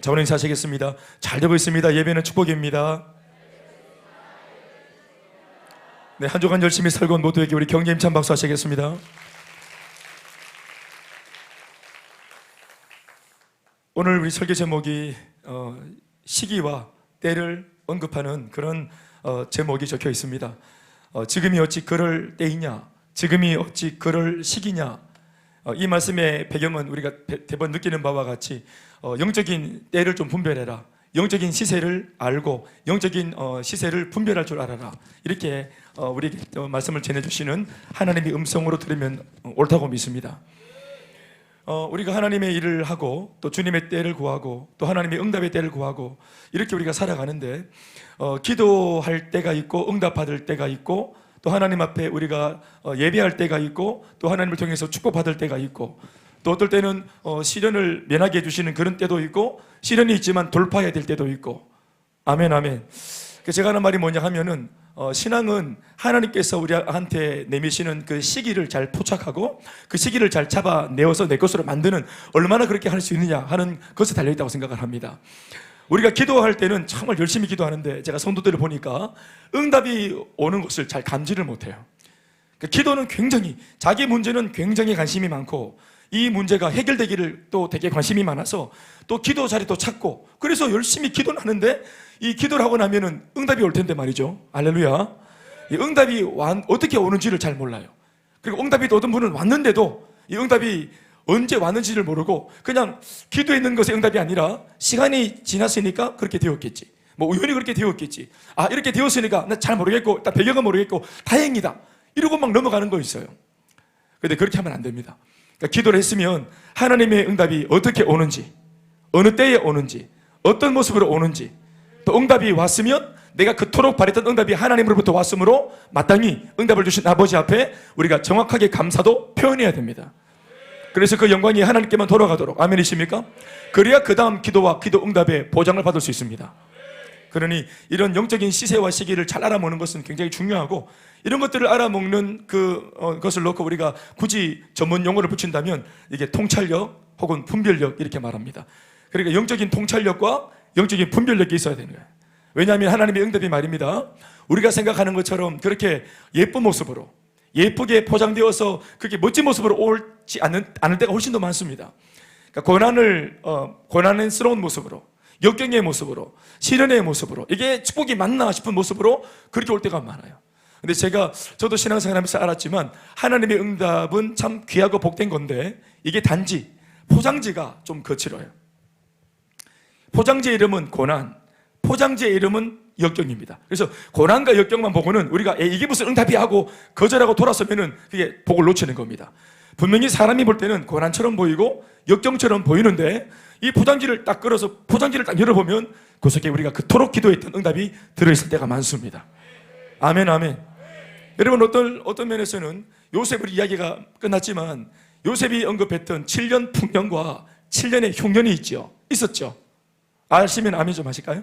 자, 오늘 인사하시겠습니다. 잘 되고 있습니다. 예배는 축복입니다. 네, 한 주간 열심히 살고 온 모두에게 우리 경계 힘찬 박수 하시겠습니다. 오늘 우리 설교 제목이 시기와 때를 언급하는 그런 제목이 적혀 있습니다. 지금이 어찌 그럴 때이냐, 지금이 어찌 그럴 시기냐. 이 말씀의 배경은 우리가 대번 느끼는 바와 같이 영적인 때를 좀 분별해라, 영적인 시세를 알고 영적인 시세를 분별할 줄 알아라, 이렇게 우리에게 말씀을 전해주시는 하나님의 음성으로 들으면 옳다고 믿습니다. 우리가 하나님의 일을 하고 또 주님의 때를 구하고 또 하나님의 응답의 때를 구하고 이렇게 우리가 살아가는데, 기도할 때가 있고 응답받을 때가 있고 또 하나님 앞에 우리가 예배할 때가 있고 또 하나님을 통해서 축복받을 때가 있고 또 어떨 때는 시련을 면하게 해주시는 그런 때도 있고 시련이 있지만 돌파해야 될 때도 있고. 아멘 아멘. 제가 하는 말이 뭐냐 하면은 신앙은 하나님께서 우리한테 내미시는 그 시기를 잘 포착하고 그 시기를 잘 잡아내어서 내 것으로 만드는, 얼마나 그렇게 할 수 있느냐 하는 것에 달려있다고 생각을 합니다. 우리가 기도할 때는 정말 열심히 기도하는데 제가 성도들을 보니까 응답이 오는 것을 잘 감지를 못해요. 기도는 굉장히, 자기 문제는 굉장히 관심이 많고 이 문제가 해결되기를 또 되게 관심이 많아서 또 기도 자리도 찾고, 그래서 열심히 기도는 하는데 이 기도를 하고 나면은 응답이 올 텐데 말이죠. 할렐루야. 이 응답이 어떻게 오는지를 잘 몰라요. 그리고 응답이 또 어떤 분은 왔는데도 이 응답이 언제 왔는지를 모르고 그냥 기도했는 것의 응답이 아니라 시간이 지났으니까 그렇게 되었겠지, 뭐 우연히 그렇게 되었겠지, 이렇게 되었으니까 나 잘 모르겠고 일단 배경은 모르겠고 다행이다 이러고 막 넘어가는 거 있어요. 그런데 그렇게 하면 안 됩니다. 그러니까 기도를 했으면 하나님의 응답이 어떻게 오는지, 어느 때에 오는지, 어떤 모습으로 오는지, 또 응답이 왔으면 내가 그토록 바랬던 응답이 하나님으로부터 왔으므로 마땅히 응답을 주신 아버지 앞에 우리가 정확하게 감사도 표현해야 됩니다. 그래서 그 영광이 하나님께만 돌아가도록, 아멘이십니까? 그래야 그 다음 기도와 기도 응답의 보장을 받을 수 있습니다. 그러니 이런 영적인 시세와 시기를 잘 알아먹는 것은 굉장히 중요하고, 이런 것들을 알아먹는 그것을 놓고 우리가 굳이 전문 용어를 붙인다면 이게 통찰력 혹은 분별력 이렇게 말합니다. 그러니까 영적인 통찰력과 영적인 분별력이 있어야 되는 거예요. 왜냐하면 하나님의 응답이 말입니다, 우리가 생각하는 것처럼 그렇게 예쁜 모습으로 예쁘게 포장되어서 그렇게 멋진 모습으로 오지 않을 때가 훨씬 더 많습니다. 그러니까 고난스러운 모습으로, 역경의 모습으로, 시련의 모습으로, 이게 축복이 맞나 싶은 모습으로 그렇게 올 때가 많아요. 근데 저도 신앙생활하면서 알았지만 하나님의 응답은 참 귀하고 복된 건데 이게 단지 포장지가 좀 거칠어요. 포장지의 이름은 고난, 포장지의 이름은 역경입니다. 그래서 고난과 역경만 보고는 우리가 이게 무슨 응답이야 하고 거절하고 돌아서면은 그게 복을 놓치는 겁니다. 분명히 사람이 볼 때는 고난처럼 보이고 역경처럼 보이는데 이 포장지를 딱 끌어서 포장지를 딱 열어보면 그 속에 우리가 그토록 기도했던 응답이 들어있을 때가 많습니다. 아멘 아멘. 여러분, 어떤 면에서는 요셉의 이야기가 끝났지만 요셉이 언급했던 7년 풍년과 7년의 흉년이 있었죠. 아시면 아멘 좀 하실까요?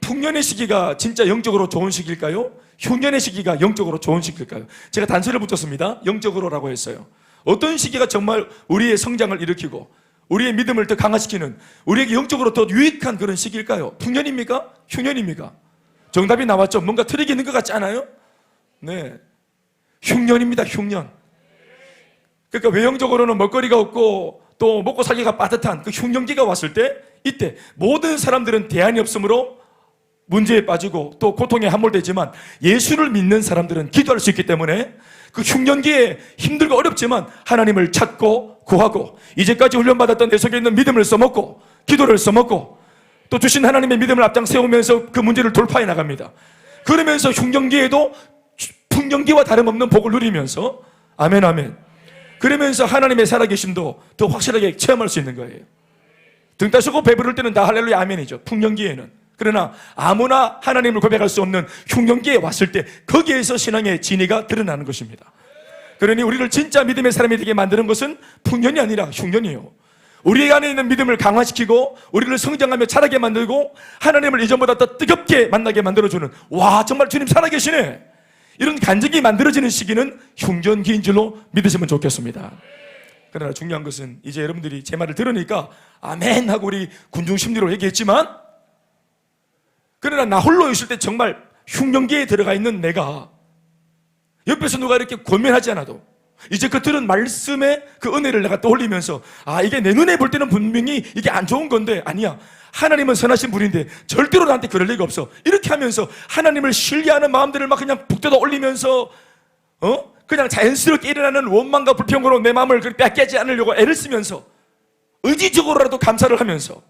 풍년의 시기가 진짜 영적으로 좋은 시기일까요? 흉년의 시기가 영적으로 좋은 시기일까요? 제가 단서를 붙였습니다. 영적으로라고 했어요. 어떤 시기가 정말 우리의 성장을 일으키고 우리의 믿음을 더 강화시키는, 우리에게 영적으로 더 유익한 그런 시기일까요? 풍년입니까? 흉년입니까? 정답이 나왔죠. 뭔가 트릭이 있는 것 같지 않아요? 네, 흉년입니다. 흉년. 그러니까 외형적으로는 먹거리가 없고 또 먹고 살기가 빠듯한 그 흉년기가 왔을 때, 이때 모든 사람들은 대안이 없으므로 문제에 빠지고 또 고통에 함몰되지만 예수를 믿는 사람들은 기도할 수 있기 때문에 그 흉년기에 힘들고 어렵지만 하나님을 찾고 구하고 이제까지 훈련받았던 내 속에 있는 믿음을 써먹고 기도를 써먹고 또 주신 하나님의 믿음을 앞장 세우면서 그 문제를 돌파해 나갑니다. 그러면서 흉년기에도 풍년기와 다름없는 복을 누리면서, 아멘 아멘, 그러면서 하나님의 살아계심도 더 확실하게 체험할 수 있는 거예요. 등 따시고 배부를 때는 다 할렐루야 아멘이죠, 풍년기에는. 그러나 아무나 하나님을 고백할 수 없는 흉년기에 왔을 때 거기에서 신앙의 진리가 드러나는 것입니다. 그러니 우리를 진짜 믿음의 사람이 되게 만드는 것은 풍년이 아니라 흉년이에요. 우리 안에 있는 믿음을 강화시키고 우리를 성장하며 자라게 만들고 하나님을 이전보다 더 뜨겁게 만나게 만들어주는, 와 정말 주님 살아계시네, 이런 간증이 만들어지는 시기는 흉년기인 줄로 믿으시면 좋겠습니다. 그러나 중요한 것은 이제 여러분들이 제 말을 들으니까 아멘 하고 우리 군중 심리로 얘기했지만, 그러나 나 홀로 있을 때 정말 흉년기에 들어가 있는 내가 옆에서 누가 이렇게 권면하지 않아도 이제 그 들은 말씀의 그 은혜를 내가 떠올리면서, 아, 이게 내 눈에 볼 때는 분명히 이게 안 좋은 건데, 아니야, 하나님은 선하신 분인데 절대로 나한테 그럴 리가 없어, 이렇게 하면서 하나님을 신뢰하는 마음들을 막 그냥 북돋아 올리면서 그냥 자연스럽게 일어나는 원망과 불평으로 내 마음을 뺏기지 않으려고 애를 쓰면서 의지적으로라도 감사를 하면서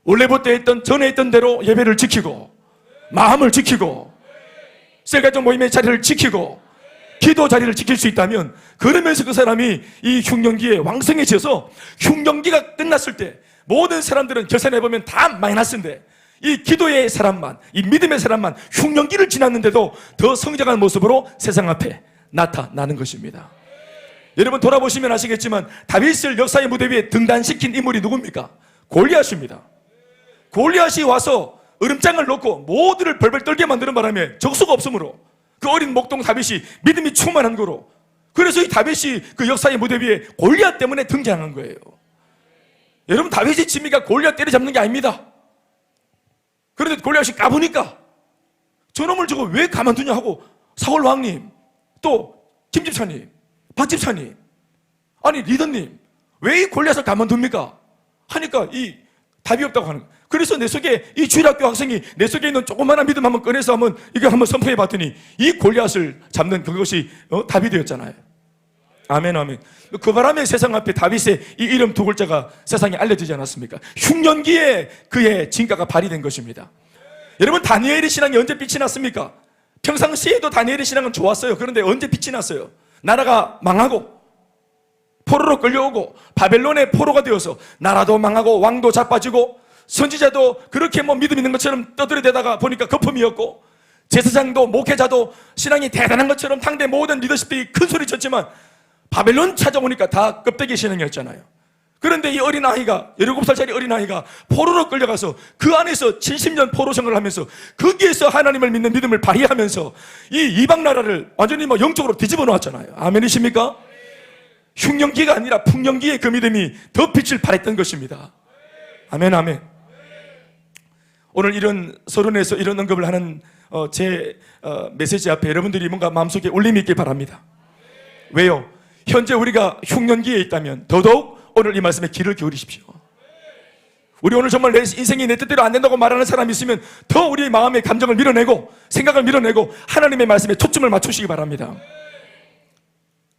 원래부터 했던, 전에 했던 대로 예배를 지키고 마음을 지키고 셀가족 모임의 자리를 지키고 기도 자리를 지킬 수 있다면, 그러면서 그 사람이 이 흉년기에 왕성해져서 흉년기가 끝났을 때 모든 사람들은 결산해보면 다 마이너스인데, 이 기도의 사람만, 이 믿음의 사람만 흉년기를 지났는데도 더 성장한 모습으로 세상 앞에 나타나는 것입니다. 여러분 돌아보시면 아시겠지만 다윗을 역사의 무대 위에 등단시킨 인물이 누굽니까? 골리앗입니다. 골리앗이 와서 으름장을 놓고 모두를 벌벌 떨게 만드는 바람에 적수가 없으므로 그 어린 목동 다윗이 믿음이 충만한 거로, 그래서 이 다윗이 그 역사의 무대 위에 골리앗 때문에 등장한 거예요. 여러분 다윗의 취미가 골리앗 때려잡는 게 아닙니다. 그런데 골리앗이 까보니까 저놈을 저거 왜 가만두냐 하고 사울 왕님, 또 김 집사님, 박 집사님, 아니 리더님, 왜 이 골리앗을 가만둡니까? 하니까 이 답이 없다고 하는 거예요. 그래서 내 속에 이 주일학교 학생이 내 속에 있는 조그마한 믿음 한번 꺼내서 이거 한번 선포해 봤더니 이 골리앗을 잡는 그것이 답이 되었잖아요. 아멘, 아멘. 그 바람에 세상 앞에 다윗의 이 이름 두 글자가 세상에 알려지지 않았습니까? 흉년기에 그의 진가가 발휘된 것입니다. 여러분 다니엘의 신앙이 언제 빛이 났습니까? 평상시에도 다니엘의 신앙은 좋았어요. 그런데 언제 빛이 났어요? 나라가 망하고 포로로 끌려오고 바벨론의 포로가 되어서 나라도 망하고 왕도 자빠지고 선지자도 그렇게 믿음 있는 것처럼 떠들어대다가 보니까 거품이었고, 제사장도 목회자도 신앙이 대단한 것처럼 당대 모든 리더십들이 큰 소리 쳤지만 바벨론 찾아오니까 다 껍데기 신앙이었잖아요. 그런데 이 어린아이가, 17살짜리 어린아이가 포로로 끌려가서 그 안에서 70년 포로 생활을 하면서 거기에서 하나님을 믿는 믿음을 발휘하면서 이 이방 나라를 완전히 영적으로 뒤집어 놓았잖아요. 아멘이십니까? 흉년기가 아니라 풍년기에 그 믿음이 더 빛을 발했던 것입니다. 아멘, 아멘. 오늘 이런 서론에서 이런 언급을 하는 제 메시지 앞에 여러분들이 뭔가 마음속에 울림이 있길 바랍니다. 왜요? 현재 우리가 흉년기에 있다면 더더욱 오늘 이 말씀에 귀를 기울이십시오. 우리 오늘 정말 내 인생이 내 뜻대로 안 된다고 말하는 사람이 있으면 더 우리의 마음의 감정을 밀어내고 생각을 밀어내고 하나님의 말씀에 초점을 맞추시기 바랍니다.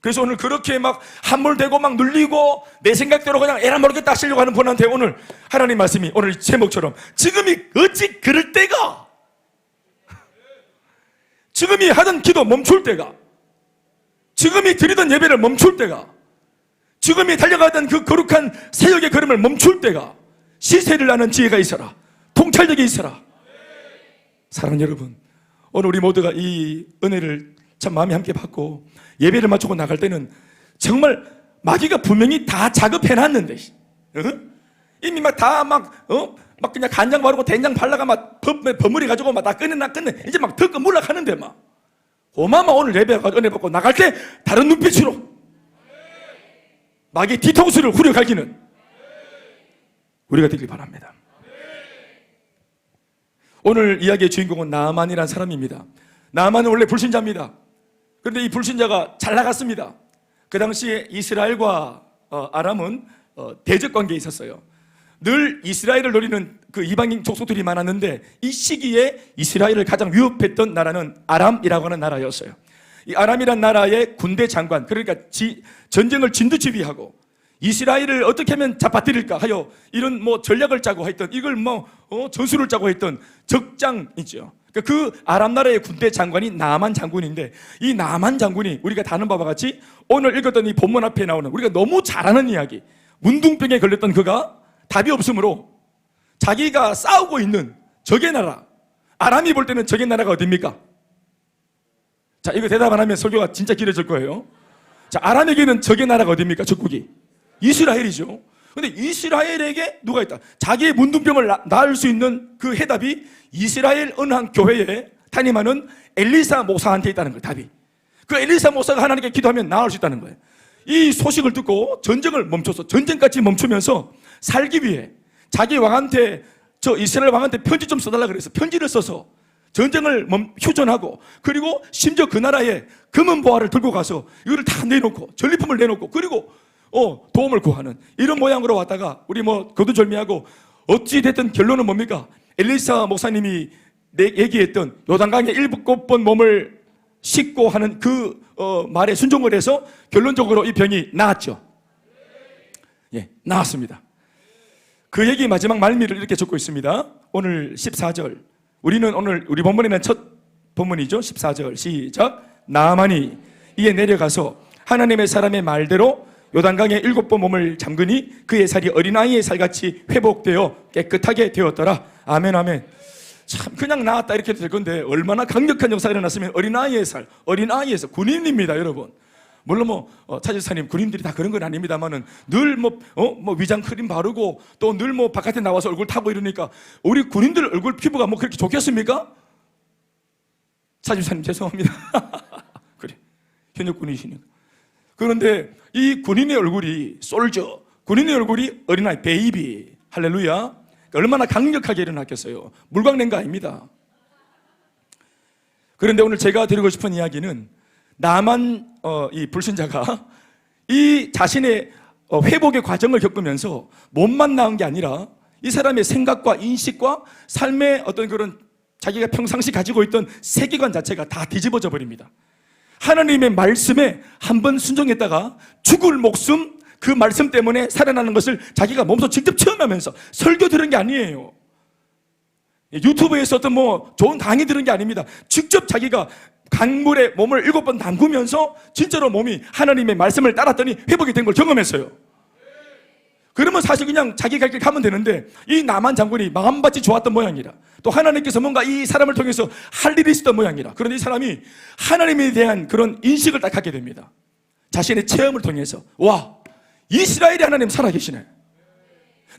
그래서 오늘 그렇게 함몰되고 눌리고 내 생각대로 그냥 에라 모르겠다 하시려고 하는 분한테 오늘 하나님 말씀이, 오늘 제목처럼 지금이 어찌 그럴 때가, 지금이 하던 기도 멈출 때가, 지금이 드리던 예배를 멈출 때가, 지금이 달려가던 그 거룩한 사역의 걸음을 멈출 때가, 시세를 나는 지혜가 있어라, 통찰력이 있어라. 사랑하는 여러분, 오늘 우리 모두가 이 은혜를 참 마음에 함께 받고 예배를 마치고 나갈 때는 정말 마귀가 분명히 다 작업해놨는데 이미 그냥 간장 바르고 된장 발라가 버무리 가지고 다 끝내 이제 더 물락하는데 고마마 오늘 예배가 은혜 받고 나갈 때 다른 눈빛으로 마귀 뒤통수를 후려갈기는 우리가 되길 바랍니다. 오늘 이야기의 주인공은 나아만이라는 사람입니다. 나아만은 원래 불신자입니다. 그런데 이 불신자가 잘 나갔습니다. 그 당시에 이스라엘과 아람은 대적 관계에 있었어요. 늘 이스라엘을 노리는 그 이방인 족속들이 많았는데 이 시기에 이스라엘을 가장 위협했던 나라는 아람이라고 하는 나라였어요. 이 아람이란 나라의 군대 장관, 그러니까 전쟁을 진두지휘하고 이스라엘을 어떻게 하면 잡아뜨릴까 하여 이런 전략을 짜고 했던, 이걸 전술을 짜고 했던 적장이죠. 그 아람 나라의 군대 장관이 나아만 장군인데, 이 나아만 장군이 우리가 다는 바와 같이 오늘 읽었던 이 본문 앞에 나오는 우리가 너무 잘 아는 이야기, 문둥병에 걸렸던 그가 답이 없으므로 자기가 싸우고 있는 적의 나라, 아람이 볼 때는 적의 나라가 어딥니까? 자, 이거 대답 안 하면 설교가 진짜 길어질 거예요. 자, 아람에게는 적의 나라가 어딥니까? 적국이 이스라엘이죠. 근데 이스라엘에게 누가 있다? 자기의 문둥병을 나을 수 있는 그 해답이 이스라엘 어느 한 교회에 담임하는 엘리사 목사한테 있다는 거예요. 답이. 그 엘리사 목사가 하나님께 기도하면 나을 수 있다는 거예요. 이 소식을 듣고 전쟁을 멈춰서 전쟁까지 멈추면서 살기 위해 자기 왕한테 저 이스라엘 왕한테 편지 좀 써달라 그래서 편지를 써서 전쟁을 휴전하고 그리고 심지어 그 나라에 금은 보화를 들고 가서 이거를 다 내놓고 전리품을 내놓고 그리고 도움을 구하는 이런 모양으로 왔다가 우리 거두절미하고 어찌 됐든 결론은 뭡니까? 엘리사 목사님이 얘기했던 요단강에 7번 몸을 씻고 하는 그 말에 순종을 해서 결론적으로 이 병이 나았죠. 예, 나았습니다. 그 얘기 마지막 말미를 이렇게 적고 있습니다. 오늘 14절. 우리는 오늘 우리 본문에는 첫 본문이죠. 14절 시작. 나아만이 이에 내려가서 하나님의 사람의 말대로 요단강에 7번 몸을 잠그니 그의 살이 어린아이의 살같이 회복되어 깨끗하게 되었더라. 아멘 아멘. 참 그냥 나았다 이렇게 될 건데 얼마나 강력한 역사가 일어났으면 어린아이의 살, 군인입니다 여러분. 물론 차지사님 군인들이 다 그런 건 아닙니다만은 늘 위장 크림 바르고 또 늘 바깥에 나와서 얼굴 타고 이러니까 우리 군인들 얼굴 피부가 그렇게 좋겠습니까? 차지사님 죄송합니다. 그래 현역 군인이시니까. 그런데 이 군인의 얼굴이 솔저, 군인의 얼굴이 어린아이 베이비, 할렐루야. 얼마나 강력하게 일어났겠어요. 물광낸 거 아닙니다. 그런데 오늘 제가 드리고 싶은 이야기는 나만 이 불신자가 이 자신의 회복의 과정을 겪으면서 몸만 나은 게 아니라 이 사람의 생각과 인식과 삶의 어떤 그런 자기가 평상시 가지고 있던 세계관 자체가 다 뒤집어져 버립니다. 하나님의 말씀에 한번 순종했다가 죽을 목숨 그 말씀 때문에 살아나는 것을 자기가 몸소 직접 체험하면서 설교 들은 게 아니에요. 유튜브에서 어떤 좋은 강의 들은 게 아닙니다. 직접 자기가 강물에 몸을 7번 담그면서 진짜로 몸이 하나님의 말씀을 따랐더니 회복이 된 걸 경험했어요. 그러면 사실 그냥 자기 갈 길 가면 되는데 이 나만 장군이 마음밭이 좋았던 모양이라 또 하나님께서 뭔가 이 사람을 통해서 할 일이 있었던 모양이라 그런데 이 사람이 하나님에 대한 그런 인식을 딱 갖게 됩니다. 자신의 체험을 통해서 와 이스라엘의 하나님 살아계시네.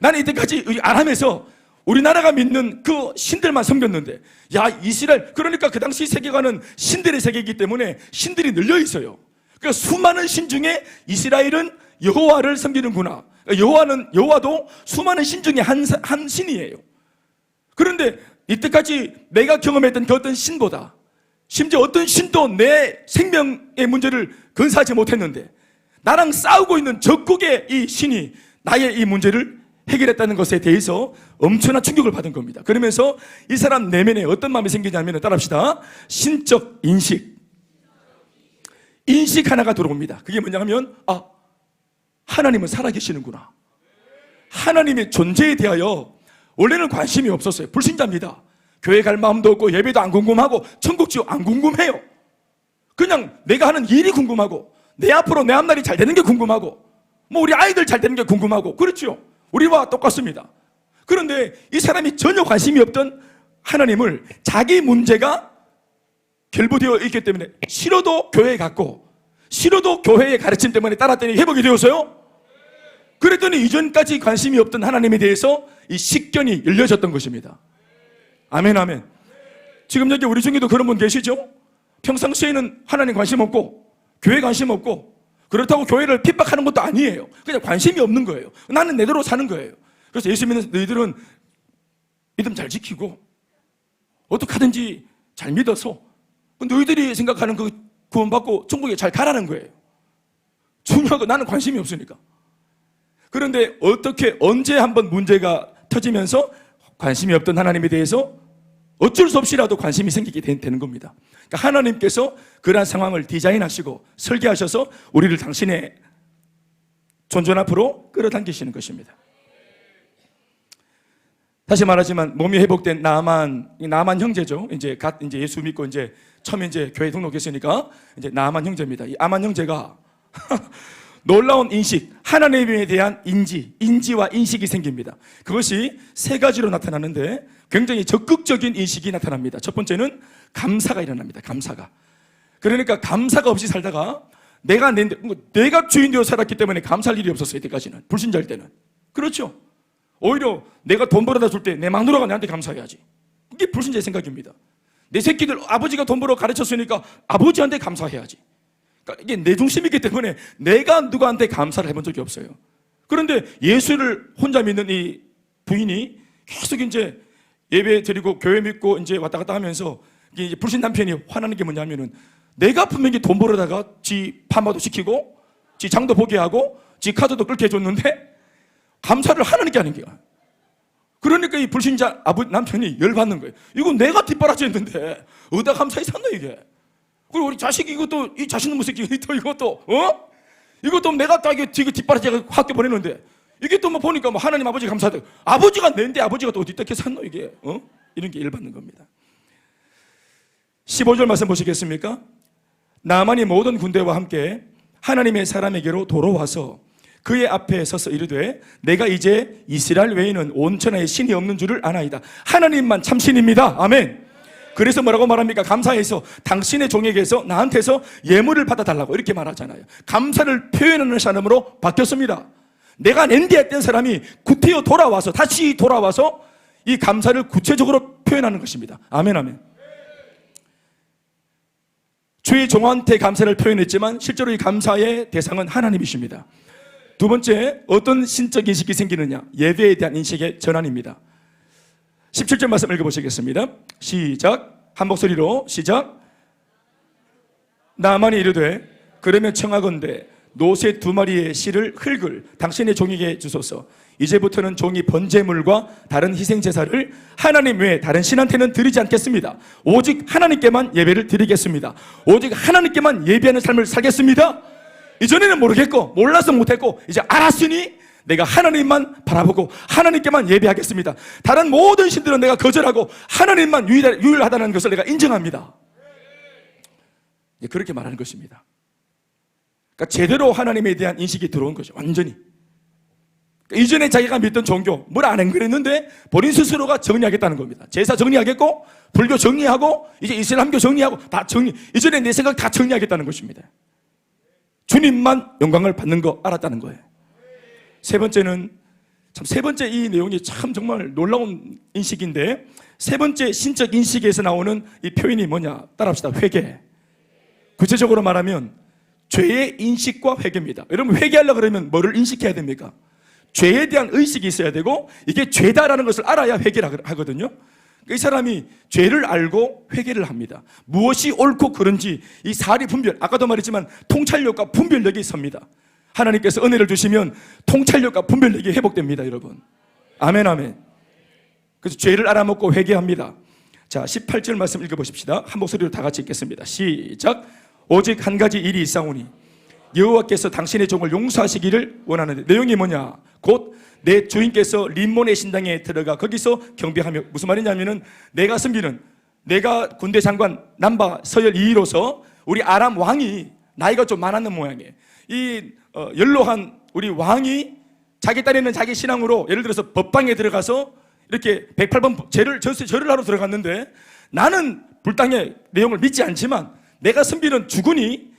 나는 이때까지 안 하면서 우리나라가 믿는 그 신들만 섬겼는데 야 이스라엘 그러니까 그 당시 세계관은 신들의 세계이기 때문에 신들이 늘려 있어요. 그러니까 수많은 신 중에 이스라엘은 여호와를 섬기는구나. 여호와도 수많은 신 중에 한 신이에요. 그런데 이때까지 내가 경험했던 그 어떤 신보다 심지어 어떤 신도 내 생명의 문제를 건사하지 못했는데 나랑 싸우고 있는 적국의 이 신이 나의 이 문제를 해결했다는 것에 대해서 엄청난 충격을 받은 겁니다. 그러면서 이 사람 내면에 어떤 마음이 생기냐면 따라합시다. 신적 인식 하나가 들어옵니다. 그게 뭐냐면 하나님은 살아계시는구나. 하나님의 존재에 대하여 원래는 관심이 없었어요. 불신자입니다. 교회 갈 마음도 없고 예배도 안 궁금하고 천국 지옥 안 궁금해요. 그냥 내가 하는 일이 궁금하고 내 앞으로 내 앞날이 잘 되는 게 궁금하고 우리 아이들 잘 되는 게 궁금하고 그렇죠. 우리와 똑같습니다. 그런데 이 사람이 전혀 관심이 없던 하나님을 자기 문제가 결부되어 있기 때문에 싫어도 교회에 갔고 싫어도 교회의 가르침 때문에 따랐더니 회복이 되었어요. 그랬더니 이전까지 관심이 없던 하나님에 대해서 이 식견이 열려졌던 것입니다. 아멘 아멘. 지금 여기 우리 중에도 그런 분 계시죠? 평상시에는 하나님 관심 없고 교회 관심 없고 그렇다고 교회를 핍박하는 것도 아니에요. 그냥 관심이 없는 거예요. 나는 내대로 사는 거예요. 그래서 예수 믿는 너희들은 믿음 잘 지키고 어떻게 하든지 잘 믿어서 너희들이 생각하는 그 구원받고 천국에 잘 가라는 거예요. 중요한 건 나는 관심이 없으니까. 그런데 어떻게 언제 한번 문제가 터지면서 관심이 없던 하나님에 대해서 어쩔 수 없이라도 관심이 생기게 되는 겁니다. 그러니까 하나님께서 그러한 상황을 디자인하시고 설계하셔서 우리를 당신의 존전 앞으로 끌어당기시는 것입니다. 다시 말하지만 몸이 회복된 나아만 형제죠. 이제 예수 믿고 처음 교회 등록했으니까 이제 나아만 형제입니다. 이 아만 형제가 놀라운 인식, 하나님에 대한 인지와 인식이 생깁니다. 그것이 세 가지로 나타나는데 굉장히 적극적인 인식이 나타납니다. 첫 번째는 감사가 일어납니다. 감사가. 그러니까 감사가 없이 살다가 내가 주인 되어 살았기 때문에 감사할 일이 없었어요. 이때까지는. 불신자일 때는. 그렇죠. 오히려 내가 돈 벌어다 줄 때 내 마누라가 나한테 감사해야지. 그게 불신자의 생각입니다. 내 새끼들 아버지가 돈 벌어 가르쳤으니까 아버지한테 감사해야지. 그러니까 이게 내 중심이기 때문에 내가 누구한테 감사를 해본 적이 없어요. 그런데 예수를 혼자 믿는 이 부인이 계속 이제 예배 드리고 교회 믿고 이제 왔다 갔다 하면서 이제 불신 남편이 화나는 게 뭐냐면은 내가 분명히 돈 벌어다가 지 판마도 시키고 지 장도 보게 하고 지 카드도 끌게 해줬는데 감사를 하는 게 아닌 거야. 그러니까 이 불신자 남편이 열받는 거예요. 이거 내가 뒷바라지 했는데 어디다 감사히 샀노 이게. 그리고 우리 자식이 이것도 이 자식 놈의 새끼 또 이것도 이것도 내가 딱 이거 뒷바라지 학교 보내는데 이게 또 뭐 보니까 뭐 하나님 아버지 감사하다. 아버지가 낸데 아버지가 또 어디다 이렇게 샀노 이게. 이런 게 열받는 겁니다. 15절 말씀 보시겠습니까? 나만이 모든 군대와 함께 하나님의 사람에게로 돌아와서 그의 앞에 서서 이르되 내가 이제 이스라엘 외에는 온 천하에 신이 없는 줄을 아나이다. 하나님만 참 신입니다. 아멘. 그래서 뭐라고 말합니까? 감사해서 당신의 종에게서 나한테서 예물을 받아달라고 이렇게 말하잖아요. 감사를 표현하는 사람으로 바뀌었습니다. 내가 낸데 했던 사람이 구태여 돌아와서 다시 돌아와서 이 감사를 구체적으로 표현하는 것입니다. 아멘 아멘. 주의 종한테 감사를 표현했지만 실제로 이 감사의 대상은 하나님이십니다. 두 번째, 어떤 신적 인식이 생기느냐? 예배에 대한 인식의 전환입니다. 17절 말씀 읽어보시겠습니다. 시작. 한 목소리로 시작. 나만이 이르되 그러면 청하건대 노새 2마리의 실을 흙을 당신의 종에게 주소서. 이제부터는 종이 번제물과 다른 희생제사를 하나님 외에 다른 신한테는 드리지 않겠습니다. 오직 하나님께만 예배를 드리겠습니다. 오직 하나님께만 예배하는 삶을 살겠습니다. 이전에는 모르겠고 몰라서 못했고 이제 알았으니 내가 하나님만 바라보고 하나님께만 예배하겠습니다. 다른 모든 신들은 내가 거절하고 하나님만 유일하다는 것을 내가 인정합니다. 그렇게 말하는 것입니다. 그러니까 제대로 하나님에 대한 인식이 들어온 거죠. 완전히. 그러니까 이전에 자기가 믿던 종교 뭘 안 그랬는데 본인 스스로가 정리하겠다는 겁니다. 제사 정리하겠고 불교 정리하고 이제 이슬람교 정리하고 다 정리. 이전에 내 생각 다 정리하겠다는 것입니다. 주님만 영광을 받는 거 알았다는 거예요. 세 번째는 세 번째 이 내용이 참 정말 놀라운 인식인데 세 번째 신적 인식에서 나오는 이 표현이 뭐냐? 따라합시다. 회개. 구체적으로 말하면 죄의 인식과 회개입니다. 여러분 회개하려고 그러면 뭐를 인식해야 됩니까? 죄에 대한 의식이 있어야 되고 이게 죄다라는 것을 알아야 회개를 하거든요. 이 사람이 죄를 알고 회개를 합니다. 무엇이 옳고 그른지 이 사리 분별, 아까도 말했지만 통찰력과 분별력이 있습니다. 하나님께서 은혜를 주시면 통찰력과 분별력이 회복됩니다, 여러분. 아멘, 아멘. 그래서 죄를 알아먹고 회개합니다. 자, 18절 말씀 읽어보십시다. 한 목소리로 다 같이 읽겠습니다. 시작. 오직 한 가지 일이 있사오니 여호와께서 당신의 종을 용서하시기를 원하는데 내용이 뭐냐? 곧 내 주인께서 림몬의 신당에 들어가 거기서 경배하며 무슨 말이냐면은 내가 섬기는 내가 군대 장관 남바 서열 2위로서 우리 아람 왕이 나이가 좀 많았는 모양이에요. 이 연로한 우리 왕이 자기 딸에는 자기 신앙으로 예를 들어서 법당에 들어가서 이렇게 108번 절을 하러 들어갔는데 나는 불당의 내용을 믿지 않지만 내가 섬기는 주군이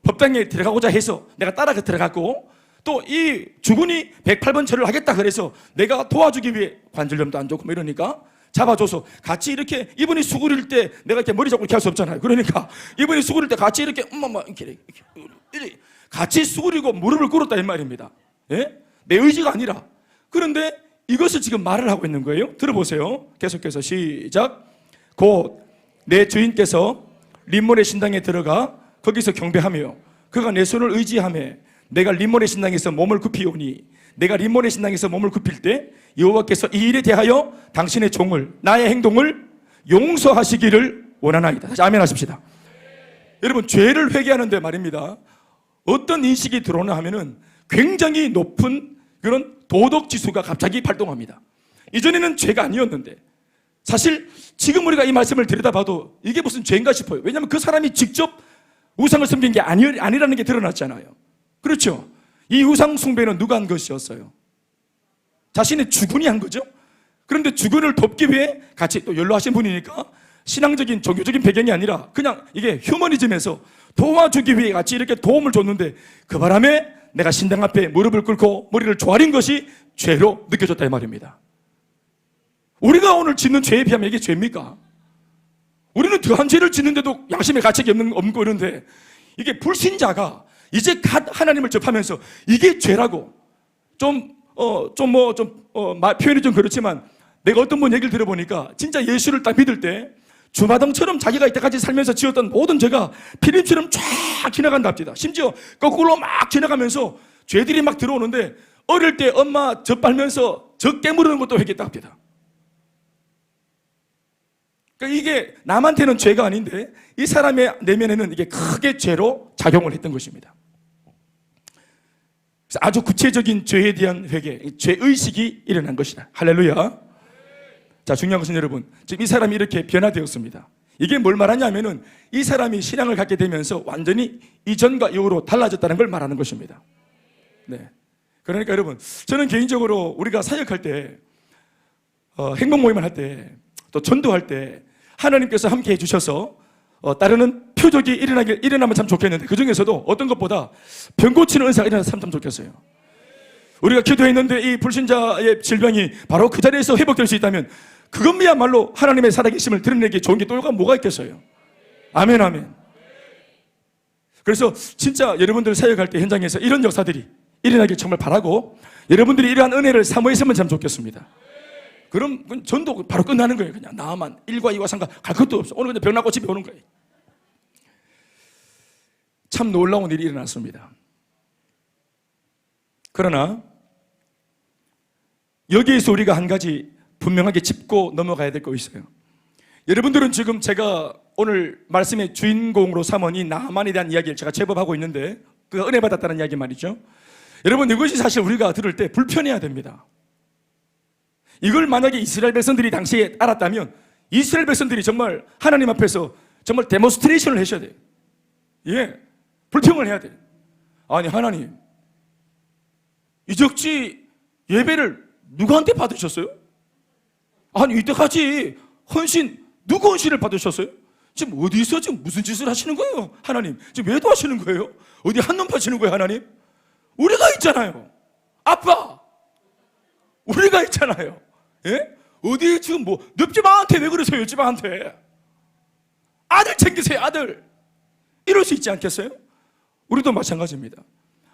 법당에 들어가고자 해서 내가 따라 들어갔고 또 이 주군이 108번 절을 하겠다 그래서 내가 도와주기 위해 관절염도 안 좋고 이러니까 잡아줘서 같이 이렇게 이분이 수그릴 때 내가 이렇게 머리 잡고 이렇게 할 수 없잖아요. 그러니까 이분이 수그릴 때 같이 이렇게 이렇게 같이 수그리고 무릎을 꿇었다 이 말입니다. 예? 내 의지가 아니라. 그런데 이것을 지금 말을 하고 있는 거예요. 들어보세요. 계속해서 시작. 곧 내 주인께서 림몬의 신당에 들어가 거기서 경배하며 그가 내 손을 의지하며 내가 림몬의 신당에서 몸을 굽히오니 내가 림몬의 신당에서 몸을 굽힐 때 여호와께서 이 일에 대하여 당신의 종을 나의 행동을 용서하시기를 원하나이다. 다시 아멘 하십시다. 여러분 죄를 회개하는데 말입니다. 어떤 인식이 들어오나 하면은 굉장히 높은 그런 도덕 지수가 갑자기 발동합니다. 이전에는 죄가 아니었는데 사실 지금 우리가 이 말씀을 들여다봐도 이게 무슨 죄인가 싶어요. 왜냐하면 그 사람이 직접 우상을 섬긴 게 아니라는 게 드러났잖아요. 그렇죠? 이 우상 숭배는 누가 한 것이었어요? 자신의 주군이 한 거죠. 그런데 주군을 돕기 위해 같이 또 연로하신 분이니까 신앙적인 종교적인 배경이 아니라 그냥 이게 휴머니즘에서 도와주기 위해 같이 이렇게 도움을 줬는데 그 바람에 내가 신당 앞에 무릎을 꿇고 머리를 조아린 것이 죄로 느껴졌다 이 말입니다. 우리가 오늘 짓는 죄에 비하면 이게 죄입니까? 우리는 더한 죄를 짓는데도 양심의 가책이 없고 이런데 이게 불신자가 이제 갓 하나님을 접하면서 이게 죄라고 표현이 좀 그렇지만 내가 어떤 분 얘기를 들어보니까 진짜 예수를 딱 믿을 때 주마등처럼 자기가 이때까지 살면서 지었던 모든 죄가 피림처럼 쫙 지나간답니다. 심지어 거꾸로 막 지나가면서 죄들이 막 들어오는데 어릴 때 엄마 젖 빨면서 젖 깨무르는 것도 했겠답니다. 그러니까 이게 남한테는 죄가 아닌데 이 사람의 내면에는 이게 크게 죄로 작용을 했던 것입니다. 그래서 아주 구체적인 죄에 대한 회개, 죄의식이 일어난 것이다. 할렐루야. 자, 중요한 것은 여러분, 지금 이 사람이 이렇게 변화되었습니다. 이게 뭘 말하냐면은 이 사람이 신앙을 갖게 되면서 완전히 이전과 이후로 달라졌다는 걸 말하는 것입니다. 네. 그러니까 여러분, 저는 개인적으로 우리가 사역할 때, 행복 모임을 할 때, 또 전도할 때 하나님께서 함께 해주셔서 따르는 표적이 일어나면 참 좋겠는데 그 중에서도 어떤 것보다 병 고치는 은사가 일어나서 참 좋겠어요. 우리가 기도했는데 이 불신자의 질병이 바로 그 자리에서 회복될 수 있다면 그것이야말로 하나님의 살아계심을 드러내기 좋은 게 또 뭐가 있겠어요. 아멘, 아멘. 그래서 진짜 여러분들 사역할 때 현장에서 이런 역사들이 일어나길 정말 바라고 여러분들이 이러한 은혜를 사모했으면 참 좋겠습니다. 그럼 전도 바로 끝나는 거예요. 그냥 나만 1과 2과 3과 갈 것도 없어. 오늘 그냥 병 낫고 집에 오는 거예요. 참 놀라운 일이 일어났습니다. 그러나 여기에서 우리가 한 가지 분명하게 짚고 넘어가야 될 거 있어요. 여러분들은 지금 제가 오늘 말씀의 주인공으로 삼은 이 나만에 대한 이야기를 제가 제법하고 있는데 그 은혜 받았다는 이야기 말이죠. 여러분, 이것이 사실 우리가 들을 때 불편해야 됩니다. 이걸 만약에 이스라엘 백성들이 당시에 알았다면 이스라엘 백성들이 정말 하나님 앞에서 정말 데모스트레이션을 하셔야 돼요. 예, 불평을 해야 돼요. 아니 하나님, 이적지 예배를 누구한테 받으셨어요? 아니 이때까지 헌신 누구 헌신을 받으셨어요? 지금 어디서 지금 무슨 짓을 하시는 거예요? 하나님 지금 왜 도와시는 거예요? 어디 한눈 파시는 거예요? 하나님 우리가 있잖아요. 아빠 우리가 있잖아요. 예? 어디 지금 옆집 아한테 왜 그러세요? 옆집 아한테 아들 챙기세요. 아들 이럴 수 있지 않겠어요? 우리도 마찬가지입니다.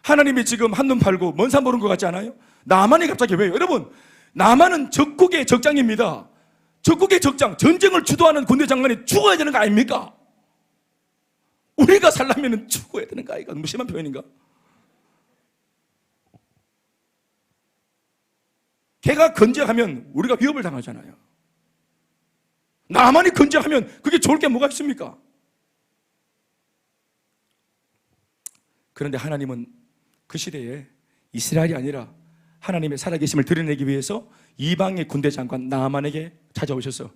하나님이 지금 한눈 팔고 먼 산 보는 것 같지 않아요? 나만이 갑자기 왜요? 여러분, 나만은 적국의 적장입니다. 적국의 적장, 전쟁을 주도하는 군대 장관이 죽어야 되는 거 아닙니까? 우리가 살려면 죽어야 되는 거 아이가? 무심한 표현인가? 걔가 건재하면 우리가 위협을 당하잖아요. 나만이 건재하면 그게 좋을 게 뭐가 있습니까? 그런데 하나님은 그 시대에 이스라엘이 아니라 하나님의 살아계심을 드러내기 위해서 이방의 군대 장관 나만에게 찾아오셔서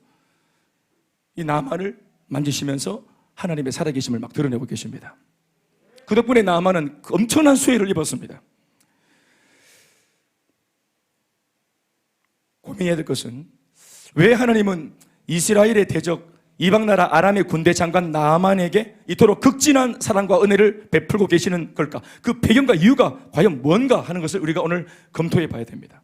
이 나만을 만지시면서 하나님의 살아계심을 막 드러내고 계십니다. 그 덕분에 나만은 엄청난 수혜를 입었습니다. 고민해야 될 것은 왜 하나님은 이스라엘의 대적 이방나라 아람의 군대 장관 나만에게 이토록 극진한 사랑과 은혜를 베풀고 계시는 걸까? 그 배경과 이유가 과연 뭔가 하는 것을 우리가 오늘 검토해 봐야 됩니다.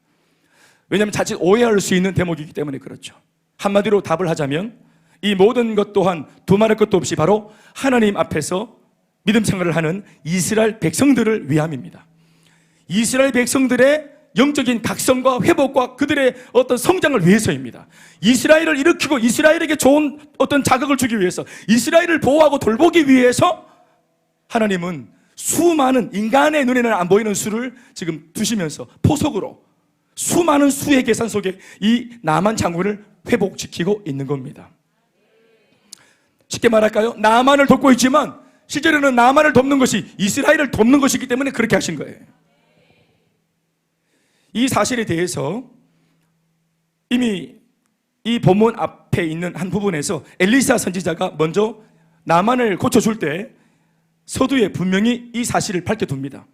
왜냐하면 자칫 오해할 수 있는 대목이기 때문에 그렇죠. 한마디로 답을 하자면 이 모든 것 또한 두말할 것도 없이 바로 하나님 앞에서 믿음 생활을 하는 이스라엘 백성들을 위함입니다. 이스라엘 백성들의 영적인 각성과 회복과 그들의 어떤 성장을 위해서입니다. 이스라엘을 일으키고 이스라엘에게 좋은 어떤 자극을 주기 위해서, 이스라엘을 보호하고 돌보기 위해서 하나님은 수많은 인간의 눈에는 안 보이는 수를 지금 두시면서 포석으로 수많은 수의 계산 속에 이 나만 장군을 회복시키고 있는 겁니다. 쉽게 말할까요? 나만을 돕고 있지만 실제로는 나만을 돕는 것이 이스라엘을 돕는 것이기 때문에 그렇게 하신 거예요. 이 사실에 대해서 이미 이 본문 앞에 있는 한 부분에서 엘리사 선지자가 먼저 나만을 고쳐줄 때 서두에 분명히 이 사실을 밝혀둡니다.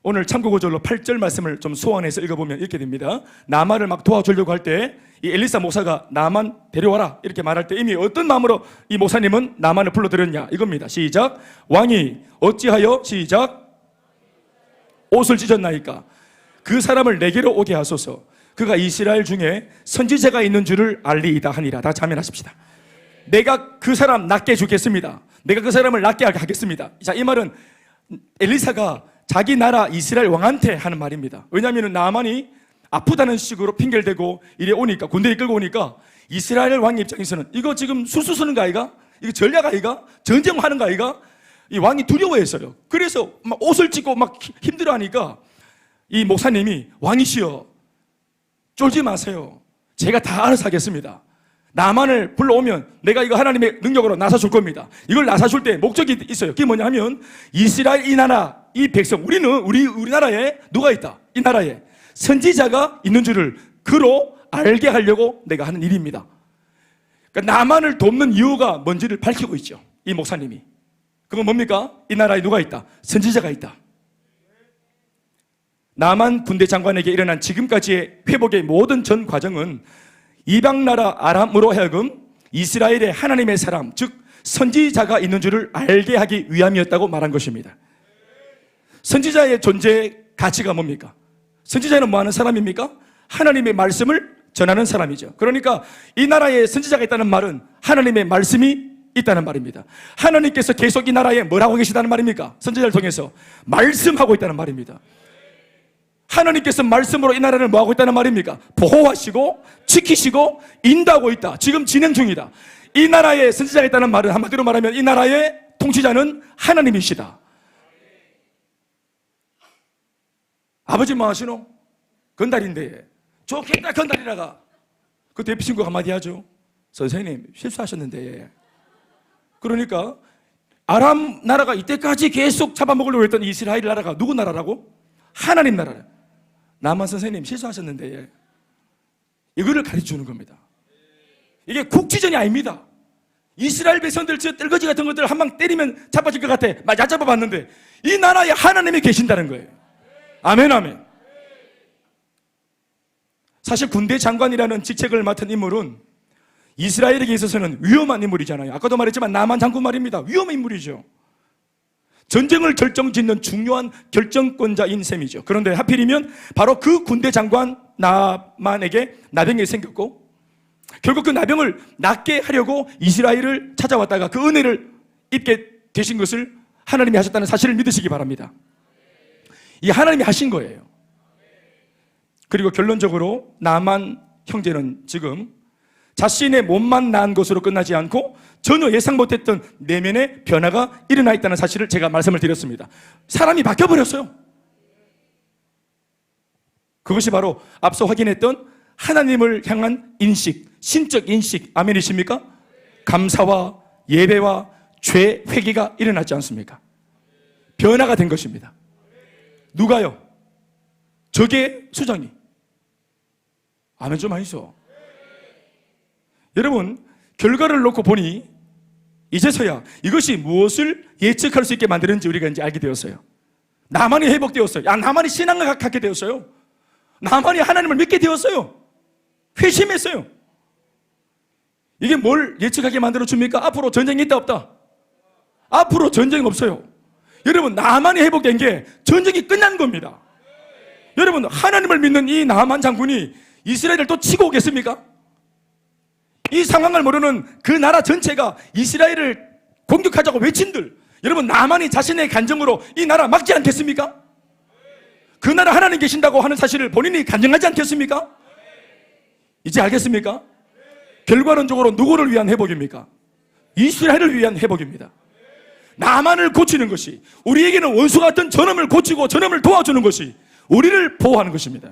오늘 참고구절로 8절 말씀을 좀 소환해서 읽어보면 이렇게 됩니다. 나만을 막 도와주려고 할 때 이 엘리사 목사가 나만 데려와라 이렇게 말할 때 이미 어떤 마음으로 이 목사님은 나만을 불러들였냐 이겁니다. 시작. 왕이 어찌하여 시작 옷을 찢었나이까? 그 사람을 내게로 오게 하소서. 그가 이스라엘 중에 선지자가 있는 줄을 알리이다 하니라. 다 자면하십시다. 내가 그 사람 낫게 주겠습니다. 내가 그 사람을 낫게 하겠습니다. 자, 이 말은 엘리사가 자기 나라 이스라엘 왕한테 하는 말입니다. 왜냐하면 나만이 아프다는 식으로 핑계를 대고 이래 오니까, 군대에 끌고 오니까 이스라엘 왕 입장에서는 이거 지금 술수 쓰는 거 아이가? 이거 전략 아이가? 전쟁하는 거 아이가? 이 왕이 두려워했어요. 그래서 막 옷을 찢고 막 힘들어하니까 이 목사님이, 왕이시여 쫄지 마세요. 제가 다 알아서 하겠습니다. 나만을 불러오면 내가 이거 하나님의 능력으로 나서줄 겁니다. 이걸 나서줄 때 목적이 있어요. 그게 뭐냐 하면 이스라엘 이 나라, 이 백성, 우리나라에 누가 있다? 이 나라에 선지자가 있는 줄을 그로 알게 하려고 내가 하는 일입니다. 그러니까 나만을 돕는 이유가 뭔지를 밝히고 있죠, 이 목사님이. 그건 뭡니까? 이 나라에 누가 있다? 선지자가 있다. 나만 군대 장관에게 일어난 지금까지의 회복의 모든 전 과정은 이방 나라 아람으로 하여금 이스라엘의 하나님의 사람, 즉 선지자가 있는 줄을 알게 하기 위함이었다고 말한 것입니다. 선지자의 존재 가치가 뭡니까? 선지자는 뭐 하는 사람입니까? 하나님의 말씀을 전하는 사람이죠. 그러니까 이 나라에 선지자가 있다는 말은 하나님의 말씀이 있다는 말입니다. 하나님께서 계속 이 나라에 뭘 하고 계시다는 말입니까? 선지자를 통해서 말씀하고 있다는 말입니다. 하나님께서 말씀으로 이 나라를 뭐 하고 있다는 말입니까? 보호하시고 지키시고 인도하고 있다. 지금 진행 중이다. 이 나라에 선지자가 있다는 말은 한마디로 말하면 이 나라의 통치자는 하나님이시다. 아버지 뭐 하시노? 건달인데. 좋겠다 건달이라가. 그때 친구가 한마디 하죠. 선생님 실수하셨는데. 그러니까 아람 나라가 이때까지 계속 잡아먹으려고 했던 이스라엘 나라가 누구 나라라고? 하나님 나라라. 나만 선생님 실수하셨는데. 이거를 가르쳐주는 겁니다. 이게 국지전이 아닙니다. 이스라엘 백성들 저 뜰거지 같은 것들 한 방 때리면 잡아질 것 같아. 막 얕잡아봤는데 이 나라에 하나님이 계신다는 거예요. 아멘 아멘. 사실 군대 장관이라는 직책을 맡은 인물은 이스라엘에게 있어서는 위험한 인물이잖아요. 아까도 말했지만 나만 장군 말입니다. 위험한 인물이죠. 전쟁을 결정짓는 중요한 결정권자인 셈이죠. 그런데 하필이면 바로 그 군대 장관 나만에게 나병이 생겼고 결국 그 나병을 낫게 하려고 이스라엘을 찾아왔다가 그 은혜를 입게 되신 것을 하나님이 하셨다는 사실을 믿으시기 바랍니다. 이 하나님이 하신 거예요. 그리고 결론적으로 나만 형제는 지금 자신의 몸만 나은 것으로 끝나지 않고 전혀 예상 못했던 내면의 변화가 일어나 있다는 사실을 제가 말씀을 드렸습니다. 사람이 바뀌어버렸어요. 그것이 바로 앞서 확인했던 하나님을 향한 인식, 신적 인식, 아멘이십니까? 감사와 예배와 죄 회개가 일어나지 않습니까? 변화가 된 것입니다. 누가요? 적의 수장이. 아멘 좀 하시죠. 여러분, 결과를 놓고 보니 이제서야 이것이 무엇을 예측할 수 있게 만드는지 우리가 이제 알게 되었어요. 나만이 회복되었어요. 나만이 신앙을 갖게 되었어요. 나만이 하나님을 믿게 되었어요. 회심했어요. 이게 뭘 예측하게 만들어줍니까? 앞으로 전쟁이 있다 없다? 앞으로 전쟁 없어요. 여러분, 나만이 회복된 게 전쟁이 끝난 겁니다. 여러분, 하나님을 믿는 이 나만 장군이 이스라엘을 또 치고 오겠습니까? 이 상황을 모르는 그 나라 전체가 이스라엘을 공격하자고 외친들, 여러분, 나만이 자신의 간정으로 이 나라 막지 않겠습니까? 그 나라 하나님 계신다고 하는 사실을 본인이 간증하지 않겠습니까? 이제 알겠습니까? 결과론적으로 누구를 위한 회복입니까? 이스라엘을 위한 회복입니다. 나만을 고치는 것이, 우리에게는 원수 같은 저놈을 고치고 저놈을 도와주는 것이 우리를 보호하는 것입니다.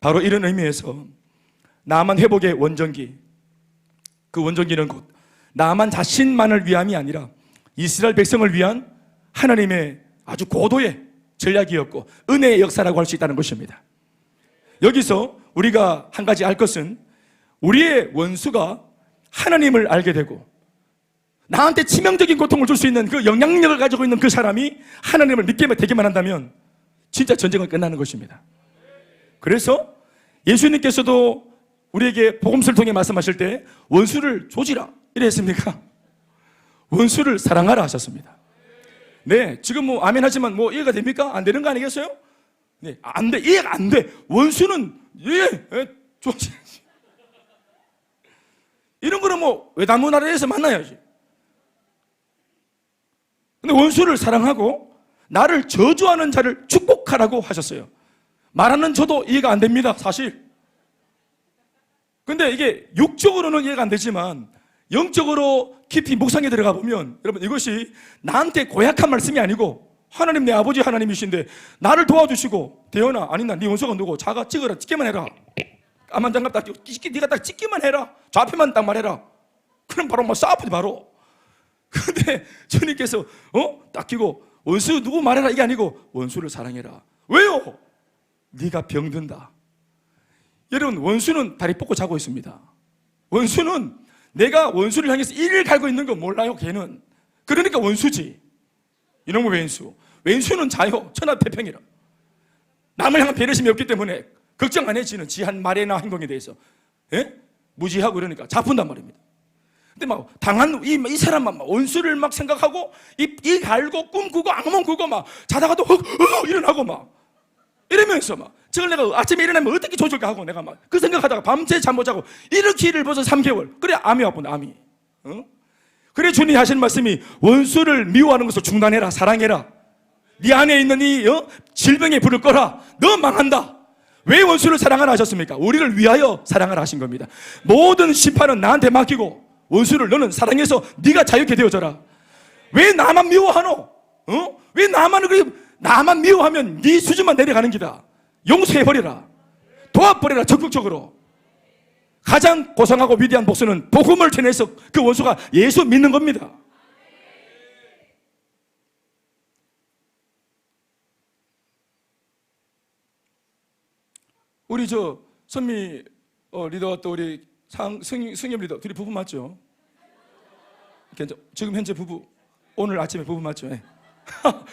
바로 이런 의미에서 나만 회복의 원전기, 그 원전기는 곧 나만 자신만을 위함이 아니라 이스라엘 백성을 위한 하나님의 아주 고도의 전략이었고 은혜의 역사라고 할 수 있다는 것입니다. 여기서 우리가 한 가지 알 것은 우리의 원수가 하나님을 알게 되고 나한테 치명적인 고통을 줄 수 있는 그 영향력을 가지고 있는 그 사람이 하나님을 믿게 되기만 한다면 진짜 전쟁은 끝나는 것입니다. 그래서 예수님께서도 우리에게 복음서를 통해 말씀하실 때 원수를 조지라 이래 했습니까? 원수를 사랑하라 하셨습니다. 네, 지금 뭐 아멘 하지만 뭐 이해가 됩니까? 안 되는 거 아니겠어요? 네, 안 돼, 이해가 안 돼. 원수는 조지라지. 이런 거는 뭐 외다문화라에서 만나야지. 근데 원수를 사랑하고 나를 저주하는 자를 축복하라고 하셨어요. 말하는 저도 이해가 안 됩니다, 사실. 근데 이게 육적으로는 이해가 안 되지만 영적으로 깊이 묵상에 들어가 보면 여러분, 이것이 나한테 고약한 말씀이 아니고 하나님, 내 아버지 하나님이신데 나를 도와주시고, 대현아, 아니다, 네 원수가 누구? 자가 찍어라, 찍기만 해라. 까만 장갑 딱 끼고 네가 딱 찍기만 해라. 좌표만 딱 말해라. 그럼 바로 막 싸우지 바로. 근데 주님께서 딱 끼고 원수 누구 말해라 이게 아니고 원수를 사랑해라. 왜요? 네가 병든다. 여러분, 원수는 다리 뻗고 자고 있습니다. 원수는 내가 원수를 향해서 이를 갈고 있는 거 몰라요, 걔는. 그러니까 원수지. 이놈의 왼수. 왼수는 자요, 천하태평이라. 남을 향한 배려심이 없기 때문에 걱정 안 해, 지는 지한 말이나 행동에 대해서. 예? 무지하고 이러니까 잡힌단 말입니다. 근데 막 당한 이 사람만 막 원수를 막 생각하고 이 갈고 꿈꾸고 악몽 꾸고 막 자다가도 일어나고 막 이러면서 막 저걸 내가 아침에 일어나면 어떻게 조절까 하고 내가 막 그 생각하다가 밤새 잠 못 자고 이렇게 일을 벌써 3개월. 그래 암이 와본다, 암이. 그래 주님이 하시는 말씀이 원수를 미워하는 것을 중단해라, 사랑해라. 네 안에 있는 이 질병의 불을 꺼라. 너 망한다. 왜 원수를 사랑하라 하셨습니까? 우리를 위하여 사랑하라 하신 겁니다. 모든 심판은 나한테 맡기고 원수를 너는 사랑해서 네가 자유케 되어져라. 왜 나만 미워하노? 왜 나만 미워하면 네 수준만 내려가는 기다. 용서해버려라. 도와버려라, 적극적으로. 가장 고상하고 위대한 복수는 복음을 전해서 그 원수가 예수 믿는 겁니다. 우리 선미 리더와 또 우리 승엽 리더 둘이 부부 맞죠? 지금 현재 부부, 오늘 아침에 부부 맞죠? 네.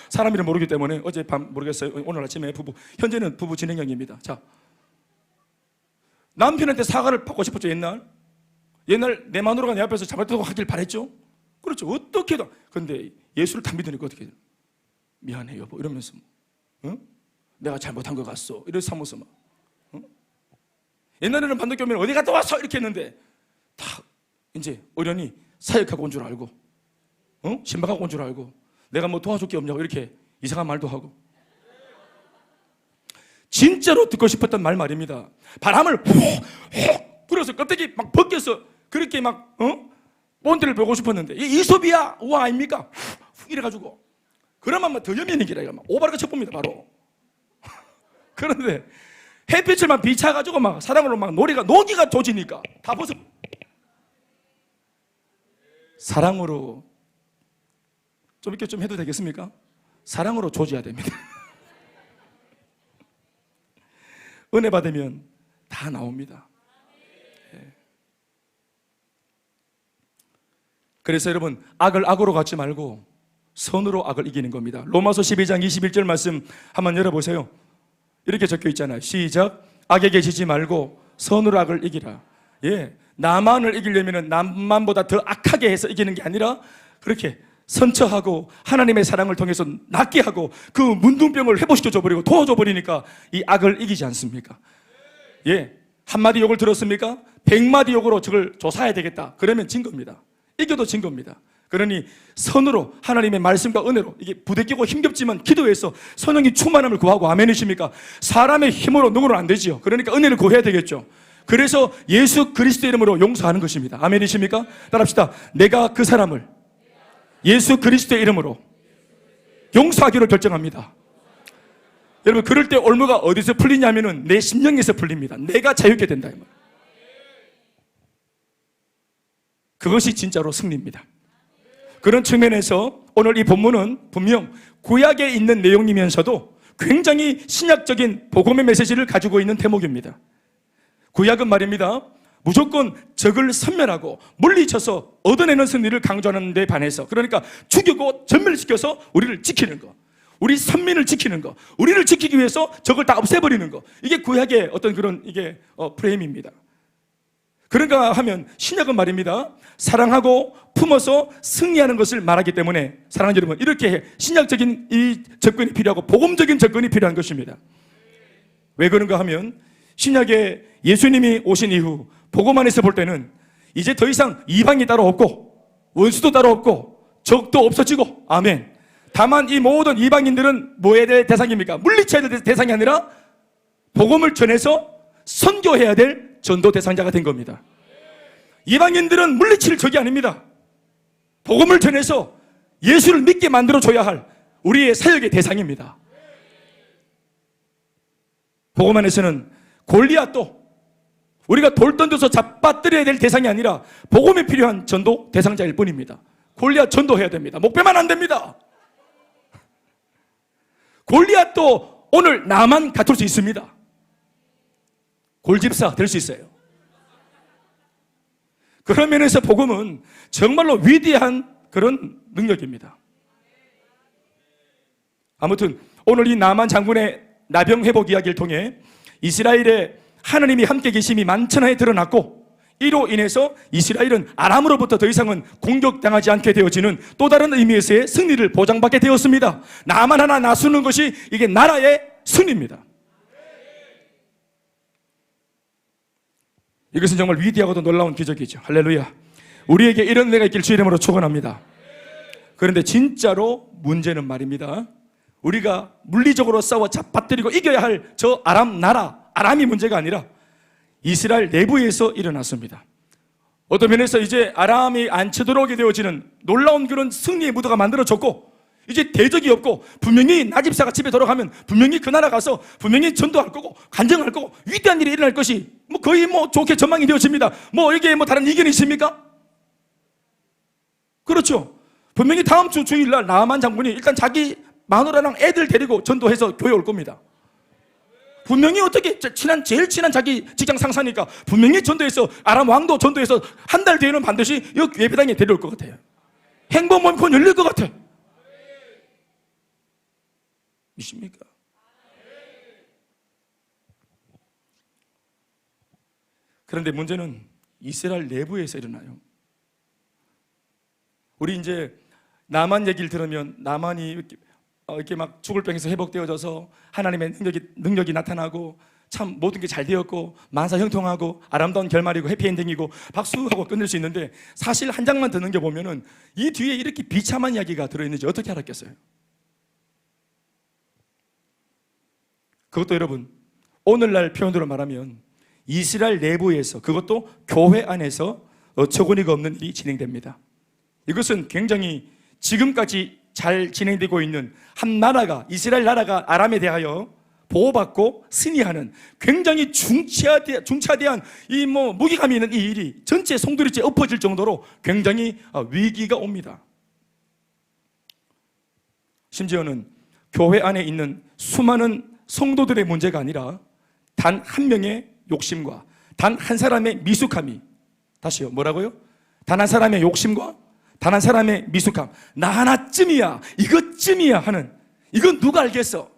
사람 이름 모르기 때문에 어젯밤 모르겠어요. 오늘 아침에 부부, 현재는 부부 진행형입니다. 자, 남편한테 사과를 받고 싶었죠. 옛날 내 마누라가 내 앞에서 잘못했다고 하길 바랬죠. 그렇죠. 어떻게든. 근데 예수를 다 믿으니까 어떻게 해요? 미안해 여보 이러면서 내가 잘못한 것 같소 이래서 사무소 막 옛날에는 반드시 오면 어디 갔다 왔어 이렇게 했는데 다 이제 어련히 사역하고 온 줄 알고 신방하고 온 줄 알고 내가 뭐 도와줄 게 없냐고 이렇게 이상한 말도 하고. 진짜로 듣고 싶었던 말입니다. 바람을 훅 불어서 껍데기 막 벗겨서 그렇게 막 본드를 보고 싶었는데 이솝이야 우와 아닙니까? 훅 이래가지고 그러면 막 더 여미는 기라 이거 막 오바르가 쳐봅니다 바로. 그런데 햇빛을 막 비춰가지고 막 사랑으로 막 노기가 조지니까 다 벗어. 사랑으로 좀 이렇게 좀 해도 되겠습니까? 사랑으로 조져야 됩니다. 은혜 받으면 다 나옵니다. 그래서 여러분, 악을 악으로 갚지 말고 선으로 악을 이기는 겁니다. 로마서 12장 21절 말씀 한번 열어보세요. 이렇게 적혀 있잖아요. 시작. 악에게 지지 말고 선으로 악을 이기라. 예, 나만을 이기려면 남만보다 더 악하게 해서 이기는 게 아니라 그렇게 선처하고 하나님의 사랑을 통해서 낫게 하고 그 문둥병을 회복시켜줘 버리고 도와줘 버리니까 이 악을 이기지 않습니까? 예, 한마디 욕을 들었습니까? 100마디 욕으로 저걸 조사해야 되겠다. 그러면 진 겁니다. 이겨도 진 겁니다. 그러니 선으로 하나님의 말씀과 은혜로 이게 부대끼고 힘겹지만 기도해서 성령의 충만함을 구하고 아멘이십니까? 사람의 힘으로 누구는 안 되지요. 그러니까 은혜를 구해야 되겠죠. 그래서 예수 그리스도 이름으로 용서하는 것입니다. 아멘이십니까? 따라합시다. 내가 그 사람을 예수 그리스도의 이름으로 용서하기로 결정합니다. 여러분, 그럴 때 올무가 어디서 풀리냐면은 내 심령에서 풀립니다. 내가 자유케 된다. 그것이 진짜로 승리입니다. 그런 측면에서 오늘 이 본문은 분명 구약에 있는 내용이면서도 굉장히 신약적인 복음의 메시지를 가지고 있는 대목입니다. 구약은 말입니다, 무조건 적을 섬멸하고 물리쳐서 얻어내는 승리를 강조하는 데 반해서, 그러니까 죽이고 전멸시켜서 우리를 지키는 거, 우리 선민을 지키는 거, 우리를 지키기 위해서 적을 다 없애버리는 거, 이게 구약의 어떤 그런 이게 프레임입니다. 그런가 하면 신약은 말입니다, 사랑하고 품어서 승리하는 것을 말하기 때문에 사랑하는 여러분, 이렇게 신약적인 이 접근이 필요하고 복음적인 접근이 필요한 것입니다. 왜 그런가 하면 신약에 예수님이 오신 이후 복음 안에서 볼 때는 이제 더 이상 이방이 따로 없고 원수도 따로 없고 적도 없어지고, 아멘, 다만 이 모든 이방인들은 뭐에 대해 대상입니까? 물리쳐야 될 대상이 아니라 복음을 전해서 선교해야 될 전도 대상자가 된 겁니다. 이방인들은 물리칠 적이 아닙니다. 복음을 전해서 예수를 믿게 만들어줘야 할 우리의 사역의 대상입니다. 복음 안에서는 골리앗도 우리가 돌 던져서 잡아뜨려야 될 대상이 아니라 복음이 필요한 전도 대상자일 뿐입니다. 골리앗 전도해야 됩니다. 목배만 안 됩니다. 골리앗도 오늘 나만 갖출 수 있습니다. 골집사 될 수 있어요. 그런 면에서 복음은 정말로 위대한 그런 능력입니다. 아무튼 오늘 이 나만 장군의 나병 회복 이야기를 통해 이스라엘에 하나님이 함께 계심이 만천하에 드러났고, 이로 인해서 이스라엘은 아람으로부터 더 이상은 공격당하지 않게 되어지는 또 다른 의미에서의 승리를 보장받게 되었습니다. 나만 하나 나서는 것이 이게 나라의 승리입니다. 이것은 정말 위대하고도 놀라운 기적이죠. 할렐루야. 우리에게 이런 은혜가 있길 주의 이름으로 축원합니다. 그런데 진짜로 문제는 말입니다, 우리가 물리적으로 싸워 잡아뜨리고 이겨야 할 저 아람 나라, 아람이 문제가 아니라 이스라엘 내부에서 일어났습니다. 어떤 면에서 이제 아람이 안 쳐들어오게 되어지는 놀라운 그런 승리의 무드가 만들어졌고, 이제 대적이 없고, 분명히 나집사가 집에 돌아가면 분명히 그 나라 가서 분명히 전도할 거고 간증할 거고 위대한 일이 일어날 것이 거의 좋게 전망이 되어집니다. 이게 다른 이견이 있습니까? 그렇죠. 분명히 다음 주 주일날 나만 장군이 일단 자기 마누라랑 애들 데리고 전도해서 교회 올 겁니다. 분명히 어떻게 제일 친한 자기 직장 상사니까 분명히 전도해서, 아람 왕도 전도해서 한 달 뒤에는 반드시 여기 예배당에 데려올 것 같아요. 행복 몸콘 열릴 것 같아. 믿습니까? 그런데 문제는 이스라엘 내부에서 일어나요. 우리 이제 나만 얘기를 들으면 나만이 이렇게 막 죽을 병에서 회복되어져서 하나님의 능력이 나타나고 참 모든 게 잘 되었고 만사 형통하고 아름다운 결말이고 해피엔딩이고 박수하고 끝낼 수 있는데, 사실 한 장만 더 넘겨보면은 이 뒤에 이렇게 비참한 이야기가 들어있는지 어떻게 알았겠어요? 그것도 여러분, 오늘날 표현으로 말하면 이스라엘 내부에서, 그것도 교회 안에서 어처구니가 없는 일이 진행됩니다. 이것은 굉장히 지금까지 잘 진행되고 있는 한 나라가, 이스라엘 나라가 아람에 대하여 보호받고 승리하는 굉장히 중차대한 이 무게감이 있는 이 일이 전체 송두리째 엎어질 정도로 굉장히 위기가 옵니다. 심지어는 교회 안에 있는 수많은 성도들의 문제가 아니라 단 한 명의 욕심과 단 한 사람의 미숙함이, 다시요, 뭐라고요? 단 한 사람의 욕심과 단 한 사람의 미숙함, 나 하나쯤이야, 이것쯤이야 하는, 이건 누가 알겠어?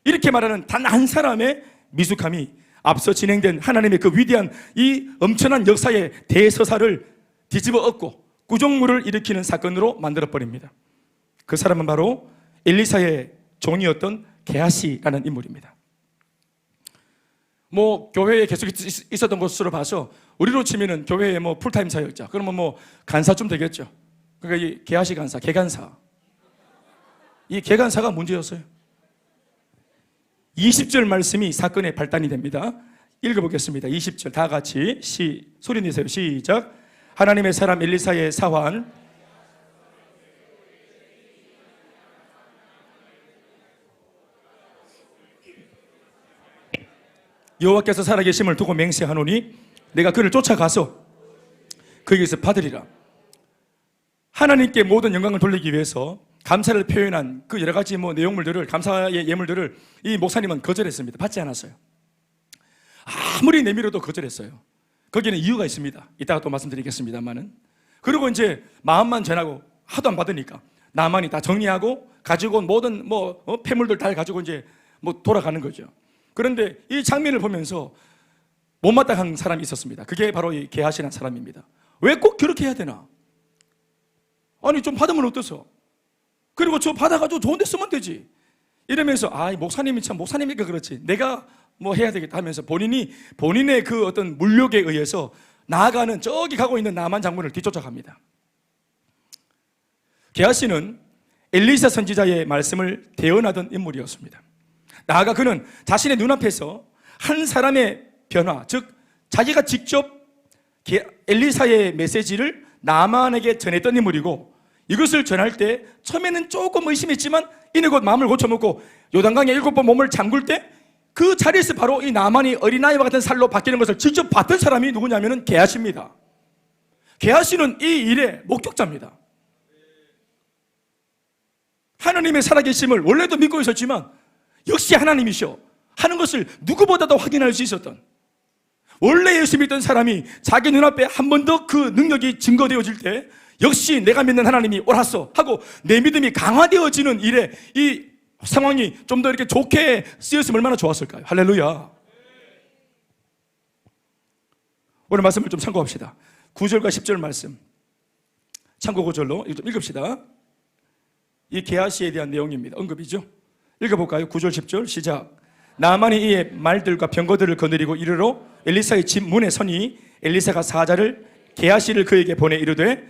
이렇게 말하는 단 한 사람의 미숙함이 앞서 진행된 하나님의 그 위대한 이 엄청난 역사의 대서사를 뒤집어 엎고 구종물을 일으키는 사건으로 만들어버립니다. 그 사람은 바로 엘리사의 종이었던 게하시라는 인물입니다. 교회에 계속 있었던 것으로 봐서 우리로 치면은 교회에 풀타임 사역자, 그러면 간사쯤 되겠죠. 그러니까 이 게하시 간사, 개간사, 이 개간사가 문제였어요. 20절 말씀이 사건의 발단이 됩니다. 읽어보겠습니다. 20절 다 같이 소리 내세요. 시작. 하나님의 사람 엘리사의 사환 여호와께서 살아계심을 두고 맹세하노니 내가 그를 쫓아가서 그에게서 받으리라. 하나님께 모든 영광을 돌리기 위해서 감사를 표현한 그 여러 가지 내용물들을, 감사의 예물들을 이 목사님은 거절했습니다. 받지 않았어요. 아무리 내밀어도 거절했어요. 거기는 이유가 있습니다. 이따가 또 말씀드리겠습니다만은. 그리고 이제 마음만 전하고 하도 안 받으니까 나만이 다 정리하고 가지고 온 모든 폐물들 다 가지고 이제 돌아가는 거죠. 그런데 이 장면을 보면서 못마땅한 사람이 있었습니다. 그게 바로 이 게하시라는 사람입니다. 왜 꼭 그렇게 해야 되나? 아니 좀 받으면 어떠소? 그리고 저 받아가지고 좋은 데 쓰면 되지. 이러면서 목사님이 참 목사님이니까 그렇지, 내가 해야 되겠다 하면서 본인의 그 어떤 물욕에 의해서 나아가는, 저기 가고 있는 나만 장군을 뒤쫓아갑니다. 게하시는 엘리사 선지자의 말씀을 대언하던 인물이었습니다. 나아가 그는 자신의 눈앞에서 한 사람의 변화, 즉 자기가 직접 엘리사의 메시지를 나만에게 전했던 인물이고, 이것을 전할 때 처음에는 조금 의심했지만 이내 곧 마음을 고쳐먹고 요단강에 7번 몸을 잠글 때 그 자리에서 바로 이 나만이 어린아이와 같은 살로 바뀌는 것을 직접 봤던 사람이 누구냐면 게하시입니다. 게하시는 이 일의 목격자입니다. 하나님의 살아계심을 원래도 믿고 있었지만 역시 하나님이셔 하는 것을 누구보다도 확인할 수 있었던, 원래 예수 믿던 사람이 자기 눈앞에 한 번 더 그 능력이 증거되어질 때 역시 내가 믿는 하나님이 옳았어 하고 내 믿음이 강화되어지는 일에 이 상황이 좀 더 이렇게 좋게 쓰였으면 얼마나 좋았을까요? 할렐루야. 오늘 말씀을 좀 참고합시다. 9절과 10절 말씀 참고 9절로 좀 읽읍시다. 이 게하시에 대한 내용입니다. 언급이죠. 읽어볼까요? 9절 10절 시작. 나만이 이의 말들과 병거들을 거느리고 이르러 엘리사의 집 문에 서니 엘리사가 사자를 게하시를 그에게 보내 이르되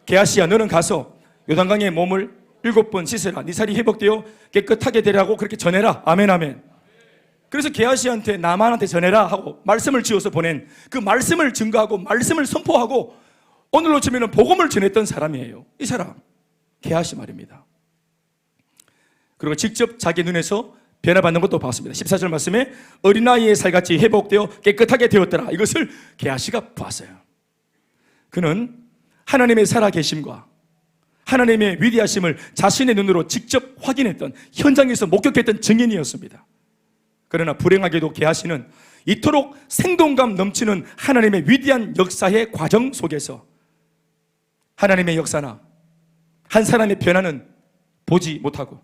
게하시야 너는 가서 요단강에 몸을 7번 씻으라. 네 살이 회복되어 깨끗하게 되라고 그렇게 전해라. 아멘 아멘. 그래서 게하시한테 나만한테 전해라 하고 말씀을 지어서 보낸, 그 말씀을 증거하고 말씀을 선포하고 오늘로 치면 복음을 전했던 사람이에요. 이 사람 게하시 말입니다. 그리고 직접 자기 눈에서 변화받는 것도 봤습니다. 14절 말씀에 어린아이의 살같이 회복되어 깨끗하게 되었더라. 이것을 게하시가 봤어요. 그는 하나님의 살아계심과 하나님의 위대하심을 자신의 눈으로 직접 확인했던, 현장에서 목격했던 증인이었습니다. 그러나 불행하게도 게하시는 이토록 생동감 넘치는 하나님의 위대한 역사의 과정 속에서 하나님의 역사나 한 사람의 변화는 보지 못하고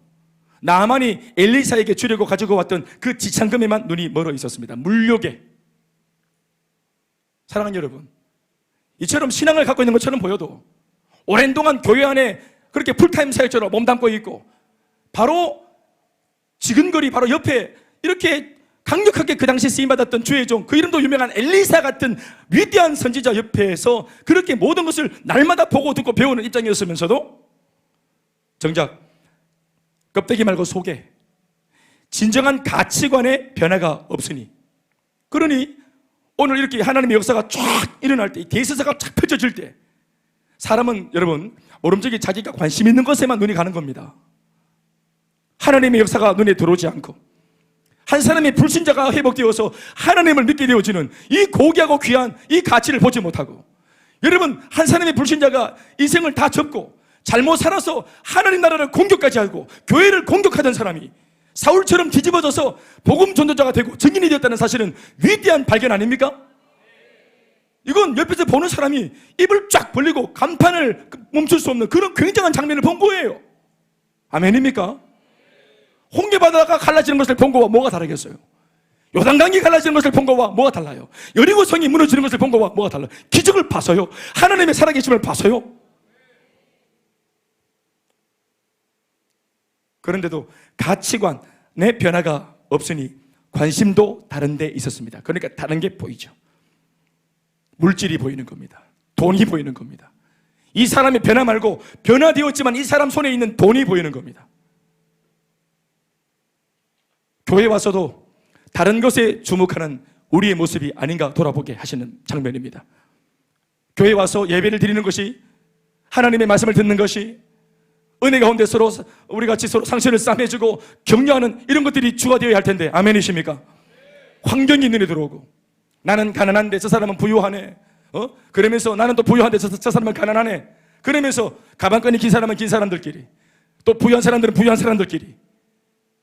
나만이 엘리사에게 주려고 가지고 왔던 그 지창금에만 눈이 멀어 있었습니다. 물욕에. 사랑하는 여러분, 이처럼 신앙을 갖고 있는 것처럼 보여도 오랜 동안 교회 안에 그렇게 풀타임 사역자로 몸담고 있고 바로 지근거리 바로 옆에 이렇게 강력하게 그 당시 쓰임받았던 주의 종, 그 이름도 유명한 엘리사 같은 위대한 선지자 옆에서 그렇게 모든 것을 날마다 보고 듣고 배우는 입장이었으면서도 정작 껍데기 말고 속에 진정한 가치관의 변화가 없으니, 그러니 오늘 이렇게 하나님의 역사가 쫙 일어날 때, 이 대서사가 쫙 펼쳐질 때 사람은 여러분 오름적이 자기가 관심 있는 것에만 눈이 가는 겁니다. 하나님의 역사가 눈에 들어오지 않고 한 사람의 불신자가 회복되어서 하나님을 믿게 되어지는 이 고귀하고 귀한 이 가치를 보지 못하고, 여러분 한 사람의 불신자가 인생을 다 접고 잘못 살아서 하나님 나라를 공격까지 하고 교회를 공격하던 사람이 사울처럼 뒤집어져서 복음 전도자가 되고 증인이 되었다는 사실은 위대한 발견 아닙니까? 이건 옆에서 보는 사람이 입을 쫙 벌리고 간판을 멈출 수 없는 그런 굉장한 장면을 본 거예요. 아멘입니까? 홍해바다가 갈라지는 것을 본 거와 뭐가 다르겠어요? 요단강이 갈라지는 것을 본 거와 뭐가 달라요? 여리고성이 무너지는 것을 본 거와 뭐가 달라요? 기적을 봐서요? 하나님의 살아계심을 봐서요? 그런데도 가치관의 변화가 없으니 관심도 다른 데 있었습니다. 그러니까 다른 게 보이죠. 물질이 보이는 겁니다. 돈이 보이는 겁니다. 이 사람의 변화 말고 변화되었지만 이 사람 손에 있는 돈이 보이는 겁니다. 교회에 와서도 다른 것에 주목하는 우리의 모습이 아닌가 돌아보게 하시는 장면입니다. 교회에 와서 예배를 드리는 것이, 하나님의 말씀을 듣는 것이, 은혜 가운데 서로 우리 같이 서로 상처를 싸매주고 격려하는 이런 것들이 주가 되어야 할 텐데, 아멘이십니까? 환경이 눈에 들어오고 나는 가난한데 저 사람은 부유하네, 그러면서 나는 또 부유한데 저 사람은 가난하네, 그러면서 가방끈이 긴 사람은 긴 사람들끼리, 또 부유한 사람들은 부유한 사람들끼리,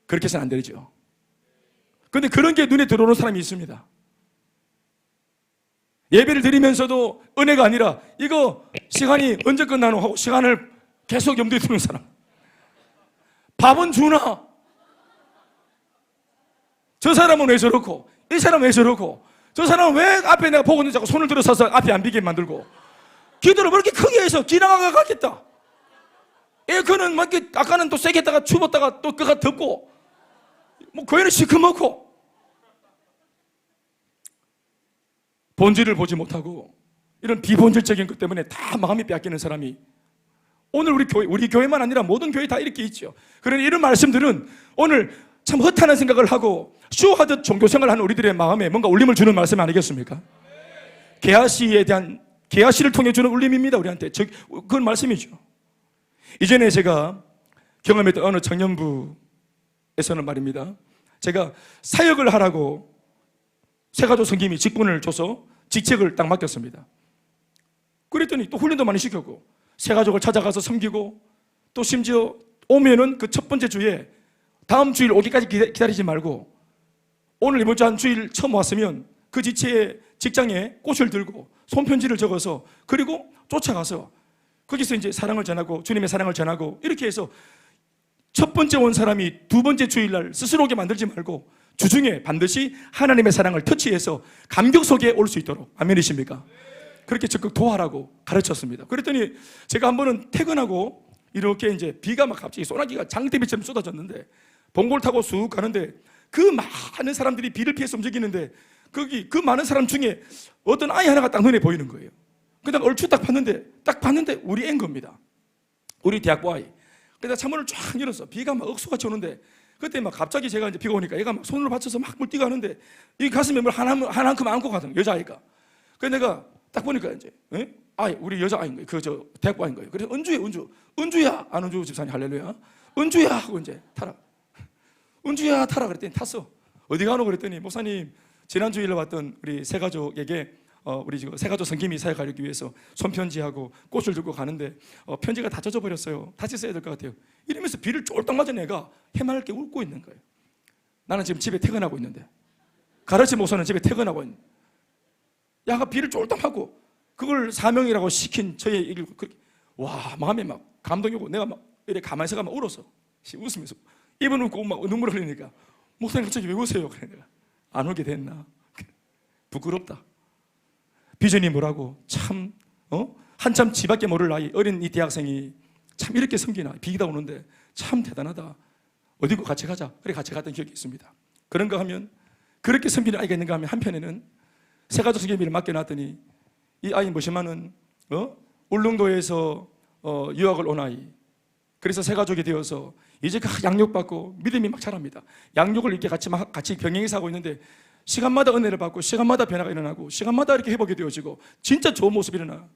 그렇게 해서는 안 되죠. 그런데 그런 게 눈에 들어오는 사람이 있습니다. 예배를 드리면서도 은혜가 아니라 이거 시간이 언제 끝나노 하고 시간을 계속 염두에 두는 사람. 밥은 주나? 저 사람은 왜 저렇고, 이 사람은 왜 저렇고, 저 사람은 왜 앞에 내가 보고 있는지 자꾸 손을 들어서서 앞에 안 비게 만들고, 기도를 왜 이렇게 크게 해서 기나가가 갔겠다. 에어컨은 막 이렇게 아까는 또 세게 했다가 추웠다가 또 그가 덥고, 뭐 교회는 시커멓고, 본질을 보지 못하고 이런 비본질적인 것 때문에 다 마음이 빼앗기는 사람이 오늘 우리 교회만 아니라 모든 교회 다 이렇게 있죠. 그러니 이런 말씀들은 오늘 참 허탄한 생각을 하고 쇼하듯 종교생활을 하는 우리들의 마음에 뭔가 울림을 주는 말씀 아니겠습니까? 게하시를 통해 주는 울림입니다. 우리한테 그건 말씀이죠. 이전에 제가 경험했던 어느 청년부에서는 말입니다, 제가 사역을 하라고 세가족 성김이 직분을 줘서 직책을 딱 맡겼습니다. 그랬더니 또 훈련도 많이 시켰고 세가족을 찾아가서 섬기고, 또 심지어 오면은 그 첫 번째 주에 다음 주일 오기까지 기다리지 말고 오늘 이번 주 한 주일 처음 왔으면 그 지체의 직장에 꽃을 들고 손편지를 적어서 그리고 쫓아가서 거기서 이제 사랑을 전하고 주님의 사랑을 전하고, 이렇게 해서 첫 번째 온 사람이 두 번째 주일날 스스로 오게 만들지 말고 주중에 반드시 하나님의 사랑을 터치해서 감격 속에 올 수 있도록, 아멘이십니까? 그렇게 적극 도와라고 가르쳤습니다. 그랬더니 제가 한 번은 퇴근하고 이렇게 이제 비가 막 갑자기 소나기가 장대비처럼 쏟아졌는데 봉고를 타고 쑥 가는데 그 많은 사람들이 비를 피해서 움직이는데 거기 그 많은 사람 중에 어떤 아이 하나가 딱 눈에 보이는 거예요. 그다음 얼추 딱 봤는데 우리 애인 겁니다. 우리 대학부 아이. 그래서 창문을 쫙 열어서 비가 막 억수같이 오는데, 그때 막 갑자기 제가 이제 비가 오니까 얘가 막 손을 받쳐서 막 물뛰고 하는데 이 가슴에 뭘 하나만큼 안고 가던 여자아이가. 그래서 내가 딱 보니까 이제 아이, 우리 여자아이인 거예요. 저 대학부 아이인 거예요. 그래서 은주야, 안 은주 집사님 할렐루야, 은주야 하고 이제 타라, 은주야 타라 그랬더니 탔어. 어디 가노 그랬더니 목사님 지난 주일에 왔던 우리 세 가족에게 우리 지금 세 가족 성김이 사역하기 위해서 손편지하고 꽃을 들고 가는데 편지가 다 젖어버렸어요. 다시 써야 될 것 같아요. 이러면서 비를 쫄딱 맞은 애가 해맑게 웃고 있는 거예요. 나는 지금 집에 퇴근하고 있는데, 가르치 목사는 집에 퇴근하고 있는데, 야가 비를 쫄딱 맞고 그걸 사명이라고 시킨 저의 얘기를 와, 마음에 막 감동이 오고 내가 막 이렇게 가만히 있어가 막 울었어. 웃으면서 입은 웃고 막 눈물 흘리니까 목사님 갑자기 왜 우세요? 그래 내가 안 오게 됐나? 부끄럽다. 비전이 뭐라고 참 한참 지밖에 모를 나이 어린 이 대학생이 참 이렇게 섬기나, 비가 오는데 참 대단하다. 어디고 같이 가자. 그래 같이 갔던 기억이 있습니다. 그런가 하면 그렇게 섬기는 아이가 있는가 하면 한편에는 세가족 성김이를 맡겨놨더니 이 아이 뭐시만은 울릉도에서 유학을 온 아이, 그래서 세가족이 되어서 이제 양육받고 믿음이 막 자랍니다. 양육을 이렇게 같이 병행해서 하고 있는데 시간마다 은혜를 받고 시간마다 변화가 일어나고 시간마다 이렇게 회복이 되어지고 진짜 좋은 모습이 일어나.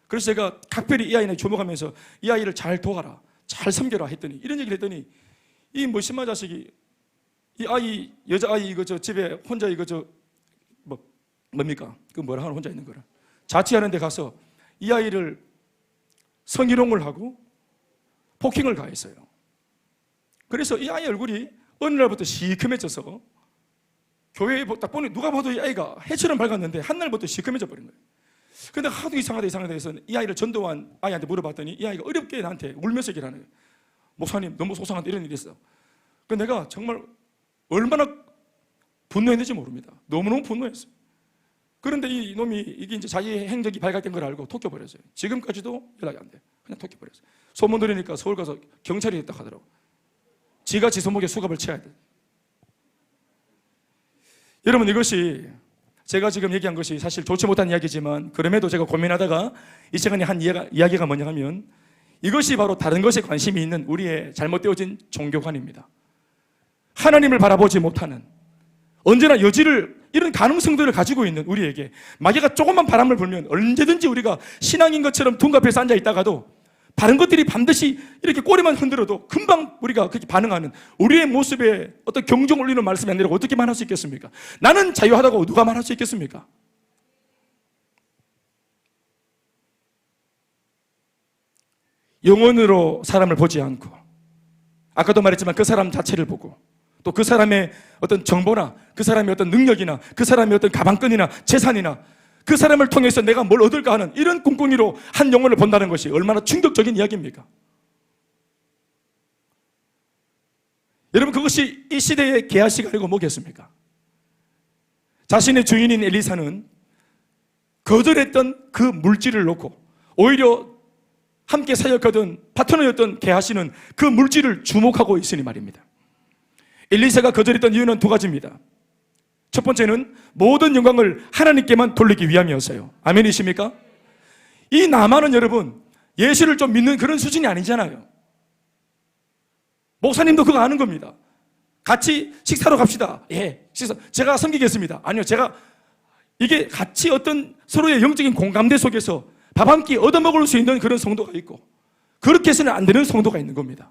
그래서 제가 각별히 이 아이를 주목하면서 이 아이를 잘 도와라, 잘 섬겨라 했더니 이런 얘기를 했더니 이 뭐심마 자식이 이 아이 여자아이 이거 저 집에 혼자 이거 저 뭡니까? 그 뭐라 하는 혼자 있는 거라 자취하는 데 가서 이 아이를 성희롱을 하고 폭행을 가했어요. 그래서 이 아이 얼굴이 어느 날부터 시커매져서 교회에 딱 보니 누가 봐도 이 아이가 해처럼 밝았는데 한 날부터 시커매져 버린 거예요. 근데 하도 이상하다 해서 이 아이를 전도한 아이한테 물어봤더니 이 아이가 어렵게 나한테 울면서 얘기를 하는 거예요. 목사님 너무 속상한데 이런 일이 있어. 그래서 내가 정말 얼마나 분노했는지 모릅니다. 너무너무 분노했어요. 그런데 이 놈이 이게 이제 자기 행적이 발각된 걸 알고 토껴버렸어요. 지금까지도 연락이 안 돼. 그냥 토껴버렸어요. 소문 들으니까 서울 가서 경찰이 됐다 하더라고. 지가 지 손목에 수갑을 채야 돼. 여러분, 이것이 제가 지금 얘기한 것이 사실 좋지 못한 이야기지만 그럼에도 제가 고민하다가 이 시간에 한 이야기가 뭐냐 하면 이것이 바로 다른 것에 관심이 있는 우리의 잘못되어진 종교관입니다. 하나님을 바라보지 못하는, 언제나 여지를, 이런 가능성들을 가지고 있는 우리에게 마귀가 조금만 바람을 불면 언제든지 우리가 신앙인 것처럼 둔갑해서 앉아있다가도 다른 것들이 반드시 이렇게 꼬리만 흔들어도 금방 우리가 그렇게 반응하는 우리의 모습에 어떤 경종 울리는 말씀이 아니라 어떻게 말할 수 있겠습니까? 나는 자유하다고 누가 말할 수 있겠습니까? 영혼으로 사람을 보지 않고, 아까도 말했지만 그 사람 자체를 보고, 또 그 사람의 어떤 정보나 그 사람의 어떤 능력이나 그 사람의 어떤 가방끈이나 재산이나 그 사람을 통해서 내가 뭘 얻을까 하는 이런 꿍꿍이로 한 영혼을 본다는 것이 얼마나 충격적인 이야기입니까? 여러분, 그것이 이 시대의 게하시가 아니고 뭐겠습니까? 자신의 주인인 엘리사는 거절했던 그 물질을 놓고 오히려 함께 사역하던 파트너였던 게하시는 그 물질을 주목하고 있으니 말입니다. 엘리사가 거절했던 이유는 두 가지입니다. 첫 번째는 모든 영광을 하나님께만 돌리기 위함이었어요. 아멘이십니까? 이 나만은 여러분 예수를 좀 믿는 그런 수준이 아니잖아요. 목사님도 그거 아는 겁니다. 같이 식사로 갑시다. 예, 식사. 제가 섬기겠습니다. 아니요, 이게 같이 어떤 서로의 영적인 공감대 속에서 밥 한 끼 얻어먹을 수 있는 그런 성도가 있고, 그렇게 해서는 안 되는 성도가 있는 겁니다.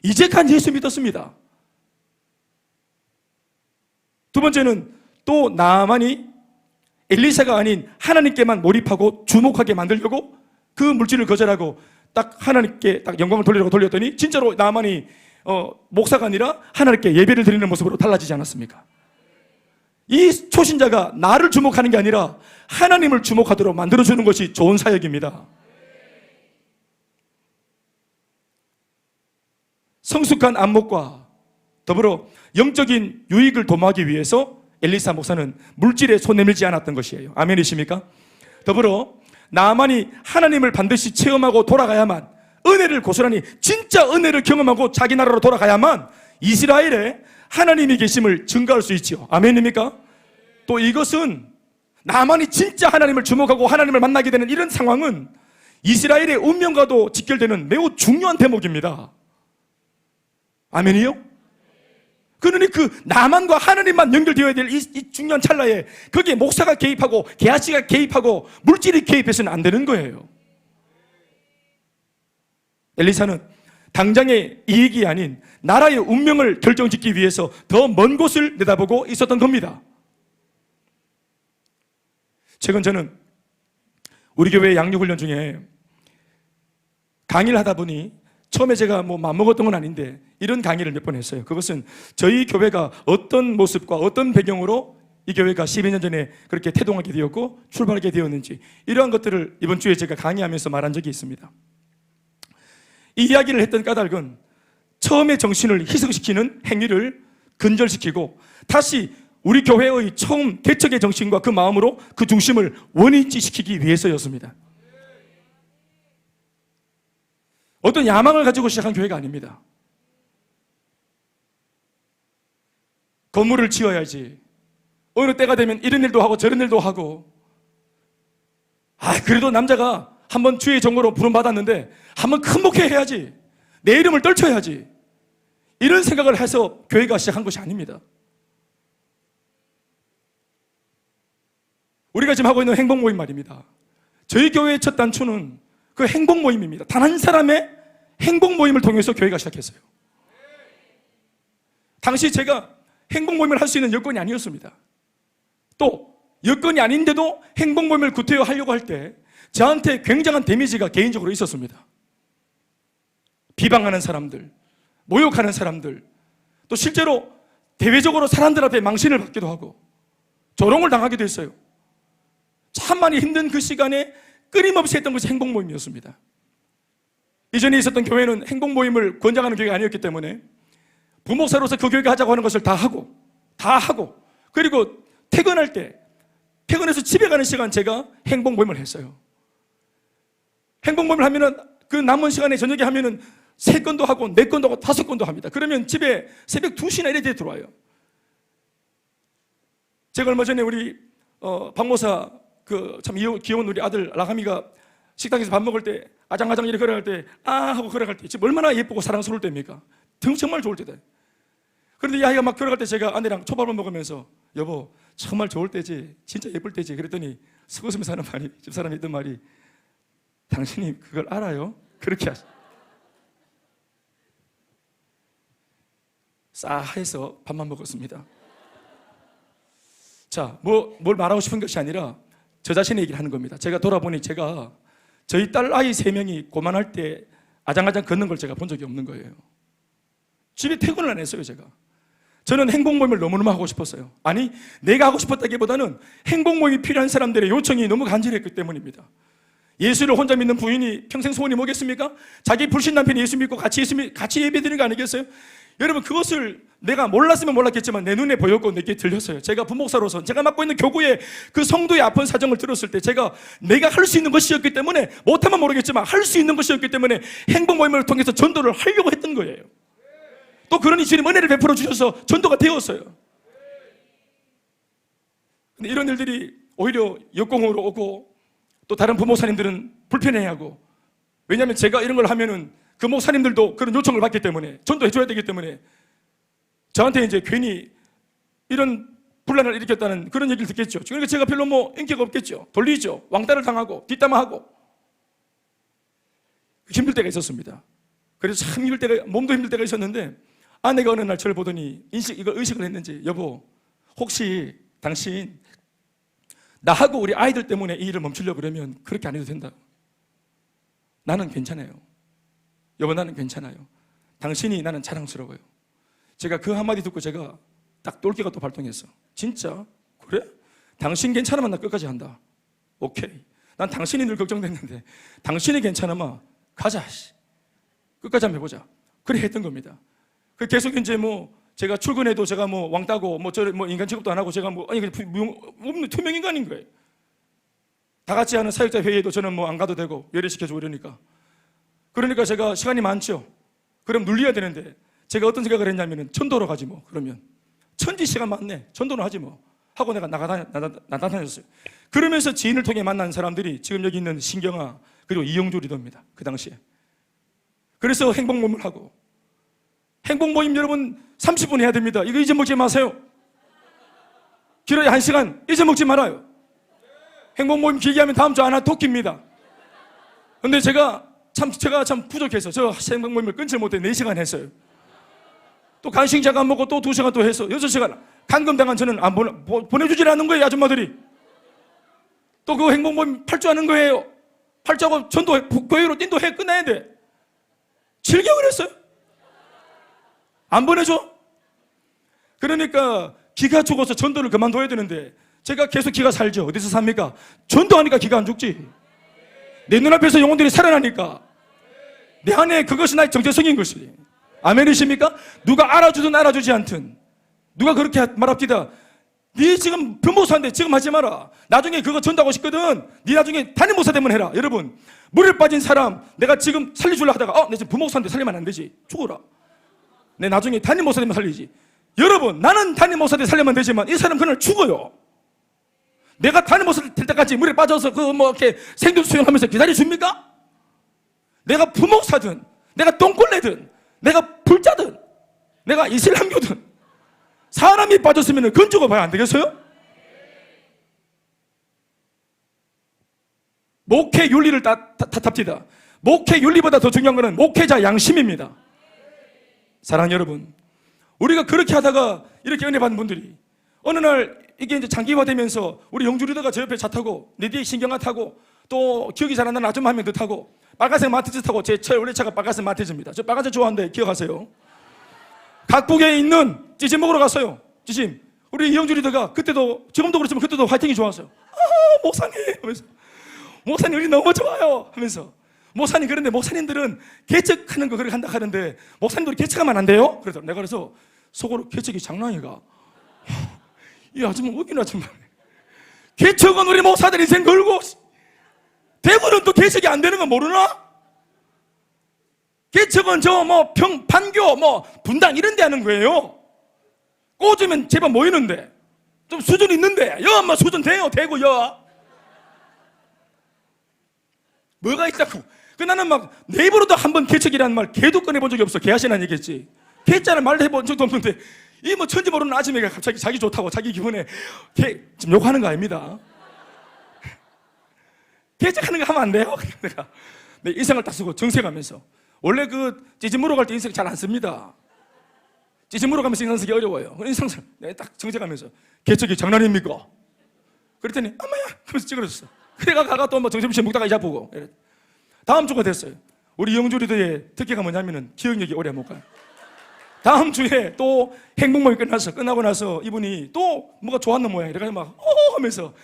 이제까지 예수 믿었습니다. 두 번째는 또 나아만이 엘리사가 아닌 하나님께만 몰입하고 주목하게 만들려고 그 물질을 거절하고 딱 하나님께 딱 영광을 돌리려고 돌렸더니 진짜로 나아만이 목사가 아니라 하나님께 예배를 드리는 모습으로 달라지지 않았습니까? 이 초신자가 나를 주목하는 게 아니라 하나님을 주목하도록 만들어주는 것이 좋은 사역입니다. 성숙한 안목과 더불어 영적인 유익을 도모하기 위해서 엘리사 목사는 물질에 손 내밀지 않았던 것이에요. 아멘이십니까? 더불어 나아만이 하나님을 반드시 체험하고 돌아가야만, 은혜를 고스란히 진짜 은혜를 경험하고 자기 나라로 돌아가야만 이스라엘에 하나님이 계심을 증거할 수 있죠. 아멘입니까? 또 이것은 나만이 진짜 하나님을 주목하고 하나님을 만나게 되는 이런 상황은 이스라엘의 운명과도 직결되는 매우 중요한 대목입니다. 아멘이요? 그러니 그 나만과 하나님만 연결되어야 될 이 중요한 찰나에 거기에 목사가 개입하고 게하시가 개입하고 물질이 개입해서는 안 되는 거예요. 엘리사는 당장의 이익이 아닌 나라의 운명을 결정짓기 위해서 더 먼 곳을 내다보고 있었던 겁니다. 최근 저는 우리 교회 양육훈련 중에 강의를 하다 보니 처음에 제가 맘먹었던 건 아닌데 이런 강의를 몇 번 했어요. 그것은 저희 교회가 어떤 모습과 어떤 배경으로 이 교회가 12년 전에 그렇게 태동하게 되었고 출발하게 되었는지, 이러한 것들을 이번 주에 제가 강의하면서 말한 적이 있습니다. 이 이야기를 했던 까닭은 처음에 정신을 희석시키는 행위를 근절시키고 다시 우리 교회의 처음 개척의 정신과 그 마음으로 그 중심을 원위치시키기 위해서였습니다. 어떤 야망을 가지고 시작한 교회가 아닙니다. 건물을 지어야지, 어느 때가 되면 이런 일도 하고 저런 일도 하고, 그래도 남자가 한번 주의 종으로 부름받았는데 한번 큰 목회 해야지, 내 이름을 떨쳐야지, 이런 생각을 해서 교회가 시작한 것이 아닙니다. 우리가 지금 하고 있는 행복 모임 말입니다. 저희 교회의 첫 단추는 그 행복 모임입니다. 단 한 사람의 행복 모임을 통해서 교회가 시작했어요. 당시 제가 행복 모임을 할 수 있는 여건이 아니었습니다. 또 여건이 아닌데도 행복 모임을 구태여 하려고 할 때 저한테 굉장한 데미지가 개인적으로 있었습니다. 비방하는 사람들, 모욕하는 사람들, 또 실제로 대외적으로 사람들 앞에 망신을 받기도 하고 조롱을 당하기도 했어요. 참 많이 힘든 그 시간에 끊임없이 했던 것이 행복 모임이었습니다. 이전에 있었던 교회는 행복 모임을 권장하는 교회가 아니었기 때문에 부목사로서 그 교회가 하자고 하는 것을 다 하고 그리고 퇴근할 때, 퇴근해서 집에 가는 시간 제가 행복 모임을 했어요. 행복 모임을 하면은 그 남은 시간에 저녁에 하면은 3건도 하고 4건도 하고 5건도 합니다. 그러면 집에 새벽 2시나 이래 들어와요. 제가 얼마 전에 우리 박모사 참 귀여운 우리 아들 라가미가 식당에서 밥 먹을 때 아장아장 이렇게 걸어갈 때 하고 걸어갈 때 지금 얼마나 예쁘고 사랑스러울 때입니까? 정말 좋을 때다. 그런데 이 아이가 막 걸어갈 때 제가 아내랑 초밥을 먹으면서 여보 정말 좋을 때지, 진짜 예쁠 때지, 그랬더니 속웃으면서 하는 말이, 집사람이 했던 말이, 당신이 그걸 알아요? 그렇게 하시. 싸해서 밥만 먹었습니다. 자, 뭘 말하고 싶은 것이 아니라 저 자신의 얘기를 하는 겁니다. 제가 돌아보니 제가 저희 딸 아이 3명이 고만할 때 아장아장 걷는 걸 제가 본 적이 없는 거예요. 집에 퇴근을 안 했어요, 제가. 저는 행복 모임을 너무너무 하고 싶었어요. 아니, 내가 하고 싶었다기보다는 행복 모임이 필요한 사람들의 요청이 너무 간절했기 때문입니다. 예수를 혼자 믿는 부인이 평생 소원이 뭐겠습니까? 자기 불신 남편이 예수 믿고 같이 예배드리는 거 아니겠어요? 여러분, 그것을 내가 몰랐으면 몰랐겠지만 내 눈에 보였고 내게 들렸어요. 제가 부목사로서 제가 맡고 있는 교구의 그 성도의 아픈 사정을 들었을 때 내가 할 수 있는 것이었기 때문에, 못하면 모르겠지만 할 수 있는 것이었기 때문에 행복 모임을 통해서 전도를 하려고 했던 거예요. 또 그러니 주님 은혜를 베풀어 주셔서 전도가 되었어요. 근데 이런 일들이 오히려 역공으로 오고 또 다른 부목사님들은 불편해하고 왜냐하면 제가 이런 걸 하면은 그 목사님들도 그런 요청을 받기 때문에 전도해줘야 되기 때문에 저한테 이제 괜히 이런 분란을 일으켰다는 그런 얘기를 듣겠죠. 그러니까 제가 별로 뭐 인기가 없겠죠. 돌리죠. 왕따를 당하고 뒷담화하고 힘들 때가 있었습니다. 그래서 참 힘들 때가, 몸도 힘들 때가 있었는데 아내가 어느 날 저를 보더니 이걸 의식을 했는지, 여보 혹시 당신 나하고 우리 아이들 때문에 이 일을 멈추려고 그러면 그렇게 안 해도 된다. 나는 괜찮아요. 여보 나는 괜찮아요. 당신이 나는 자랑스러워요. 제가 그 한마디 듣고 제가 딱 똘끼가 또 발동했어. 진짜? 그래? 당신 괜찮으면 나 끝까지 한다. 오케이. 난 당신이 늘 걱정됐는데 당신이 괜찮으면 가자. 끝까지 한번 해보자. 그래 했던 겁니다. 그 계속 이제 뭐 제가 출근해도 제가 뭐 왕따고 뭐 인간 취급도 안 하고 제가 뭐 아니 없는 투명 인간인 거예요. 다 같이 하는 사역자 회의에도 저는 뭐 안 가도 되고 열애시켜주고 이러니까. 그러니까 제가 시간이 많죠. 그럼 눌려야 되는데 제가 어떤 생각을 했냐면은 전도로 가지 뭐. 그러면 천지 시간 많네. 전도는 하지 뭐. 하고 내가 나다녔어요. 그러면서 지인을 통해 만난 사람들이 지금 여기 있는 신경아 그리고 이영주 리더입니다. 그 당시에. 그래서 행복 모임을 하고, 행복 모임 여러분 30분 해야 됩니다. 이거 잊어먹지 마세요. 길어야 1시간 잊어먹지 말아요. 행복 모임 길게 하면 다음 주 하나 토끼입니다. 근데 제가 참 부족해서 저 행복 모임을 끊지 못해 4시간 했어요. 또 간식 잠깐 먹고 또 2시간 또 해서 6시간. 감금당한 저는 안 보내주질 않는 거예요, 아줌마들이. 또 그 행복 모임 8주 하는 거예요. 8주하고 전도 교회로 인도해 끝나야 돼. 7개월 했어요. 안 보내줘. 그러니까 기가 죽어서 전도를 그만둬야 되는데 제가 계속 기가 살죠. 어디서 삽니까? 전도하니까 기가 안 죽지. 내 눈앞에서 영혼들이 살아나니까 내 안에 그것이 나의 정체성인 것이. 아멘이십니까? 누가 알아주든 알아주지 않든 누가 그렇게 말합디다. 네 지금 변모사인데 지금 하지 마라. 나중에 그거 전도하고 싶거든. 네 나중에 담임목사 되면 해라. 여러분 물에 빠진 사람 내가 지금 살려주려 하다가 내 지금 부목사인데 살리면 안 되지. 죽어라. 내 나중에 담임목사 되면 살리지. 여러분 나는 담임목사 때 살리면 되지만 이 사람 그날 죽어요. 내가 담임목사 될 때까지 물에 빠져서 그 뭐 이렇게 생존 수영하면서 기다려줍니까? 내가 부목사든 내가 똥걸레든 내가 불자든 내가 이슬람교든 사람이 빠졌으면 건져가 봐야 안 되겠어요? 목회 윤리를 탓합니다. 목회 윤리보다 더 중요한 것은 목회자 양심입니다. 사랑하는 여러분, 우리가 그렇게 하다가 이렇게 은혜 받는 분들이 어느 날 이게 이제 장기화되면서 우리 영주 리더가 제 옆에 차 타고 내 뒤에 신경아 타고 또 기억이 잘 안 나는 아줌마 한 명 더 타고 빨간색 마티즈 타고 제 원래 차가 빨간색 마티즈입니다. 저 빨간색 좋아하는데 기억하세요? 각국에 있는 찌짐 먹으러 갔어요. 찌짐. 우리 이영주 리더가 그때도 지금도 그렇지만 그때도 화이팅이 좋았어요. 목사님 하면서 목사님 우리 너무 좋아요 하면서 목사님 그런데 목사님들은 개척하는 거 그렇게 한다 하는데 목사님들이 개척하면 안 돼요? 그래서 속으로 개척이 장난이가 이 아줌마 웃긴 아줌마 개척은 우리 목사들 인생 걸고 대구는 또 개척이 안 되는 거 모르나? 개척은 저 뭐 판교 뭐 분당 이런 데 하는 거예요. 꽂으면 제법 모이는데 좀 수준 있는데 여 엄마 수준 돼요 대구 여 뭐가 있다고. 나는 막 내 입으로도 한 번 개척이라는 말 개도 꺼내본 적이 없어. 개하시는 얘기했지. 개자는 말도 해본 적도 없는데 이 뭐 천지 모르는 아줌마가 갑자기 자기 좋다고 자기 기분에 지금 욕하는 거 아닙니다. 개척하는 거 하면 안 돼요. 내가 내 인상을 딱 쓰고 정색하면서 원래 그 찌짐으로 갈 때 인상 잘 안 씁니다. 찌짐으로 가면서 인상 쓰기 어려워요. 인상을 내가 딱 정색하면서 개척이 장난입니까? 그랬더니 엄마야 하면서 찌그러졌어. 그래가 가가 또 뭐 정신없이 묵다가 이자 보고 다음 주가 됐어요. 우리 영주 리더의 특기가 뭐냐면은 기억력이 오래 못 가요. 다음 주에 또 행복모임 끝나고 나서 이분이 또 뭐가 좋았는 모양이야. 그래서 막 하면서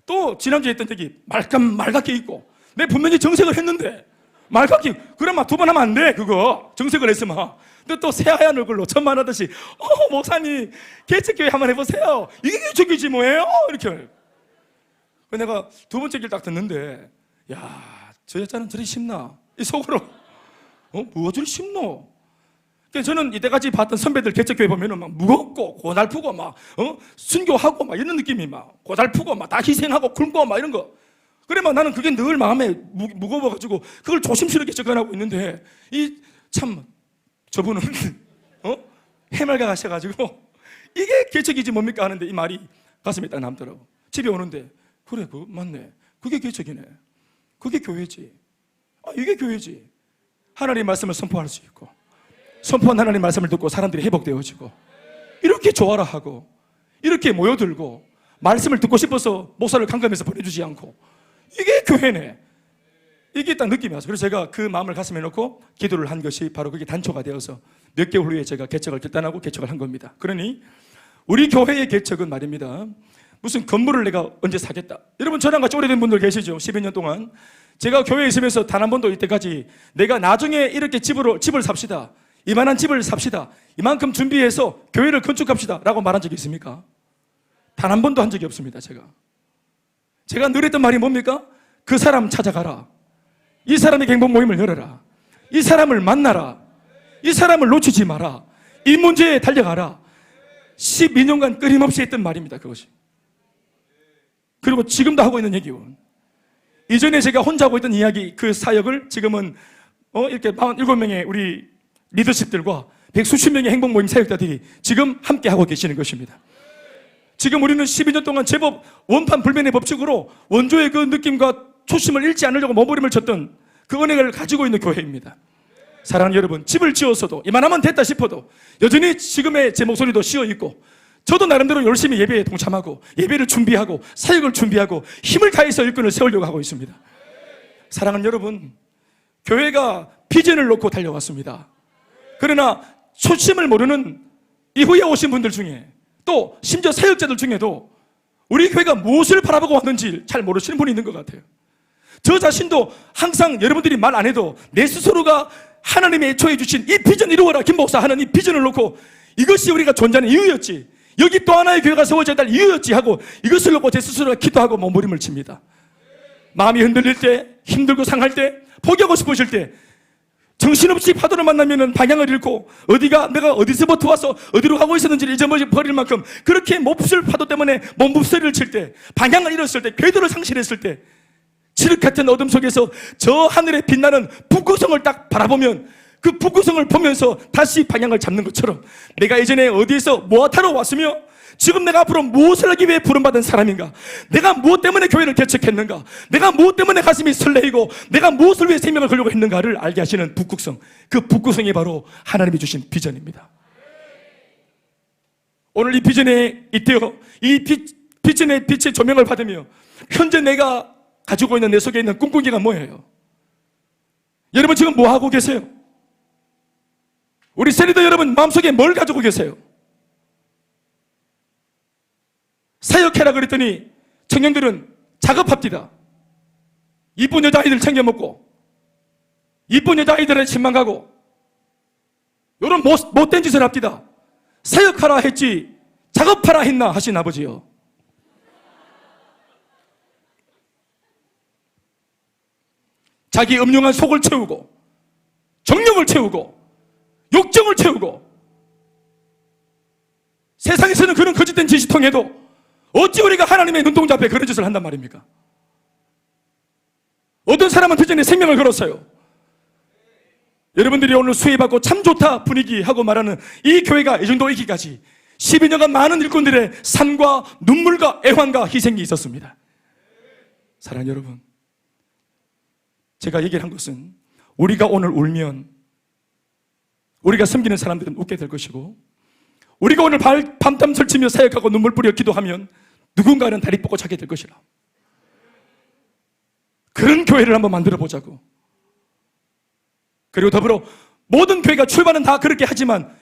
또 지난주에 했던 얘기 말갛게 있고 내가 분명히 정색을 했는데 말갛게 그러면 2번 하면 안 돼. 그거 정색을 했으면. 근데 또 새하얀 얼굴로 천만하듯이 목사님 개척교회 한번 해보세요. 이게 개척이지 뭐예요? 이렇게. 내가 2번째 길 딱 듣는데 야 저 여자는 저리 쉽나? 이 속으로 뭐가 저리 쉽노? 저는 이때까지 봤던 선배들 개척교회 보면은 막 무겁고 고달프고 막 순교하고 막 이런 느낌이 막 고달프고 막 다 희생하고 굶고 막 이런 거. 그러면 나는 그게 늘 마음에 무거워가지고 그걸 조심스럽게 접근하고 있는데 참 저분은 해맑아 가셔가지고 이게 개척이지 뭡니까 하는데 이 말이 가슴에 딱 남더라고. 집에 오는데 그래 맞네, 그게 개척이네, 그게 교회지, 이게 교회지. 하나님의 말씀을 선포할 수 있고, 선포한 하나님의 말씀을 듣고 사람들이 회복되어지고, 이렇게 조화라 하고, 이렇게 모여들고, 말씀을 듣고 싶어서 목사를 강금해서 보내주지 않고, 이게 교회네, 이게 딱 느낌이 왔어요. 그래서 제가 그 마음을 가슴에 놓고 기도를 한 것이 바로 그게 단초가 되어서 몇 개월 후에 제가 개척을 결단하고 개척을 한 겁니다. 그러니 우리 교회의 개척은 말입니다, 무슨 건물을 내가 언제 사겠다. 여러분 저랑 같이 오래된 분들 계시죠? 12년 동안 제가 교회에 있으면서 단 한 번도 이때까지 내가 나중에 이렇게 집을 삽시다, 이만한 집을 삽시다, 이만큼 준비해서 교회를 건축합시다 라고 말한 적이 있습니까? 단 한 번도 한 적이 없습니다. 제가 늘 했던 말이 뭡니까? 그 사람 찾아가라, 이 사람에게 행복 모임을 열어라, 이 사람을 만나라, 이 사람을 놓치지 마라, 이 문제에 달려가라. 12년간 끊임없이 했던 말입니다. 그것이. 그리고 지금도 하고 있는 얘기요. 이전에 제가 혼자 하고 있던 이야기, 그 사역을 지금은 이렇게 47명의 우리 리더십들과 100수십 명의 행복 모임 사역자들이 지금 함께 하고 계시는 것입니다. 지금 우리는 12년 동안 제법 원판 불변의 법칙으로 원조의 그 느낌과 초심을 잃지 않으려고 몸부림을 쳤던 그 은혜를 가지고 있는 교회입니다. 사랑하는 여러분, 집을 지었어도 이만하면 됐다 싶어도 여전히 지금의 제 목소리도 쉬어있고, 저도 나름대로 열심히 예배에 동참하고 예배를 준비하고 사역을 준비하고 힘을 다해서 일꾼을 세우려고 하고 있습니다. 사랑하는 여러분, 교회가 비전을 놓고 달려왔습니다. 그러나 초심을 모르는 이후에 오신 분들 중에, 또 심지어 사역자들 중에도 우리 교회가 무엇을 바라보고 왔는지 잘 모르시는 분이 있는 것 같아요. 저 자신도 항상 여러분들이 말 안 해도 내 스스로가 하나님의 애초에 주신 이 비전 이루어라 김 목사 하는 이 비전을 놓고 이것이 우리가 존재하는 이유였지, 여기 또 하나의 교회가 세워져야 할 이유였지 하고 이것을 놓고 제 스스로가 기도하고 몸부림을 칩니다. 마음이 흔들릴 때, 힘들고 상할 때, 포기하고 싶으실 때, 정신없이 파도를 만나면 방향을 잃고 내가 어디서부터 와서 어디로 가고 있었는지를 잊어버릴 만큼 그렇게 몹쓸 파도 때문에 몸부스러기를 칠 때, 방향을 잃었을 때, 궤도를 상실했을 때, 칠흑 같은 어둠 속에서 저 하늘에 빛나는 북극성을 딱 바라보면 그 북극성을 보면서 다시 방향을 잡는 것처럼, 내가 예전에 어디에서 무엇하러 왔으며 지금 내가 앞으로 무엇을 하기 위해 부름받은 사람인가, 내가 무엇 때문에 교회를 개척했는가, 내가 무엇 때문에 가슴이 설레이고 내가 무엇을 위해 생명을 걸려고 했는가를 알게 하시는 북극성, 그 북극성이 바로 하나님이 주신 비전입니다. 오늘 이 비전에 있대요. 이 비전의 빛의 조명을 받으며 현재 내가 가지고 있는 내 속에 있는 꿈꾸기가 뭐예요? 여러분 지금 뭐 하고 계세요? 우리 세리더 여러분 마음속에 뭘 가지고 계세요? 사역해라 그랬더니 청년들은 작업합디다. 이쁜 여자아이들 챙겨 먹고 이쁜 여자아이들에 신만 가고 이런 못된 짓을 합디다. 사역하라 했지 작업하라 했나 하신 아버지요. 자기 음흉한 속을 채우고 정욕을 채우고 욕정을 채우고 세상에서는 그런 거짓된 짓이 통해도 어찌 우리가 하나님의 눈동자 앞에 그런 짓을 한단 말입니까? 어떤 사람은 그 전에 생명을 걸었어요. 여러분들이 오늘 수혜받고 참 좋다 분위기 하고 말하는 이 교회가 이 정도 있기까지 12년간 많은 일꾼들의 삶과 눈물과 애환과 희생이 있었습니다. 사랑하는 여러분, 제가 얘기를 한 것은 우리가 오늘 울면 우리가 섬기는 사람들은 웃게 될 것이고, 우리가 오늘 밤잠 설치며 사역하고 눈물 뿌려 기도하면 누군가는 다리 뻗고 자게 될 것이라. 그런 교회를 한번 만들어 보자고. 그리고 더불어 모든 교회가 출발은 다 그렇게 하지만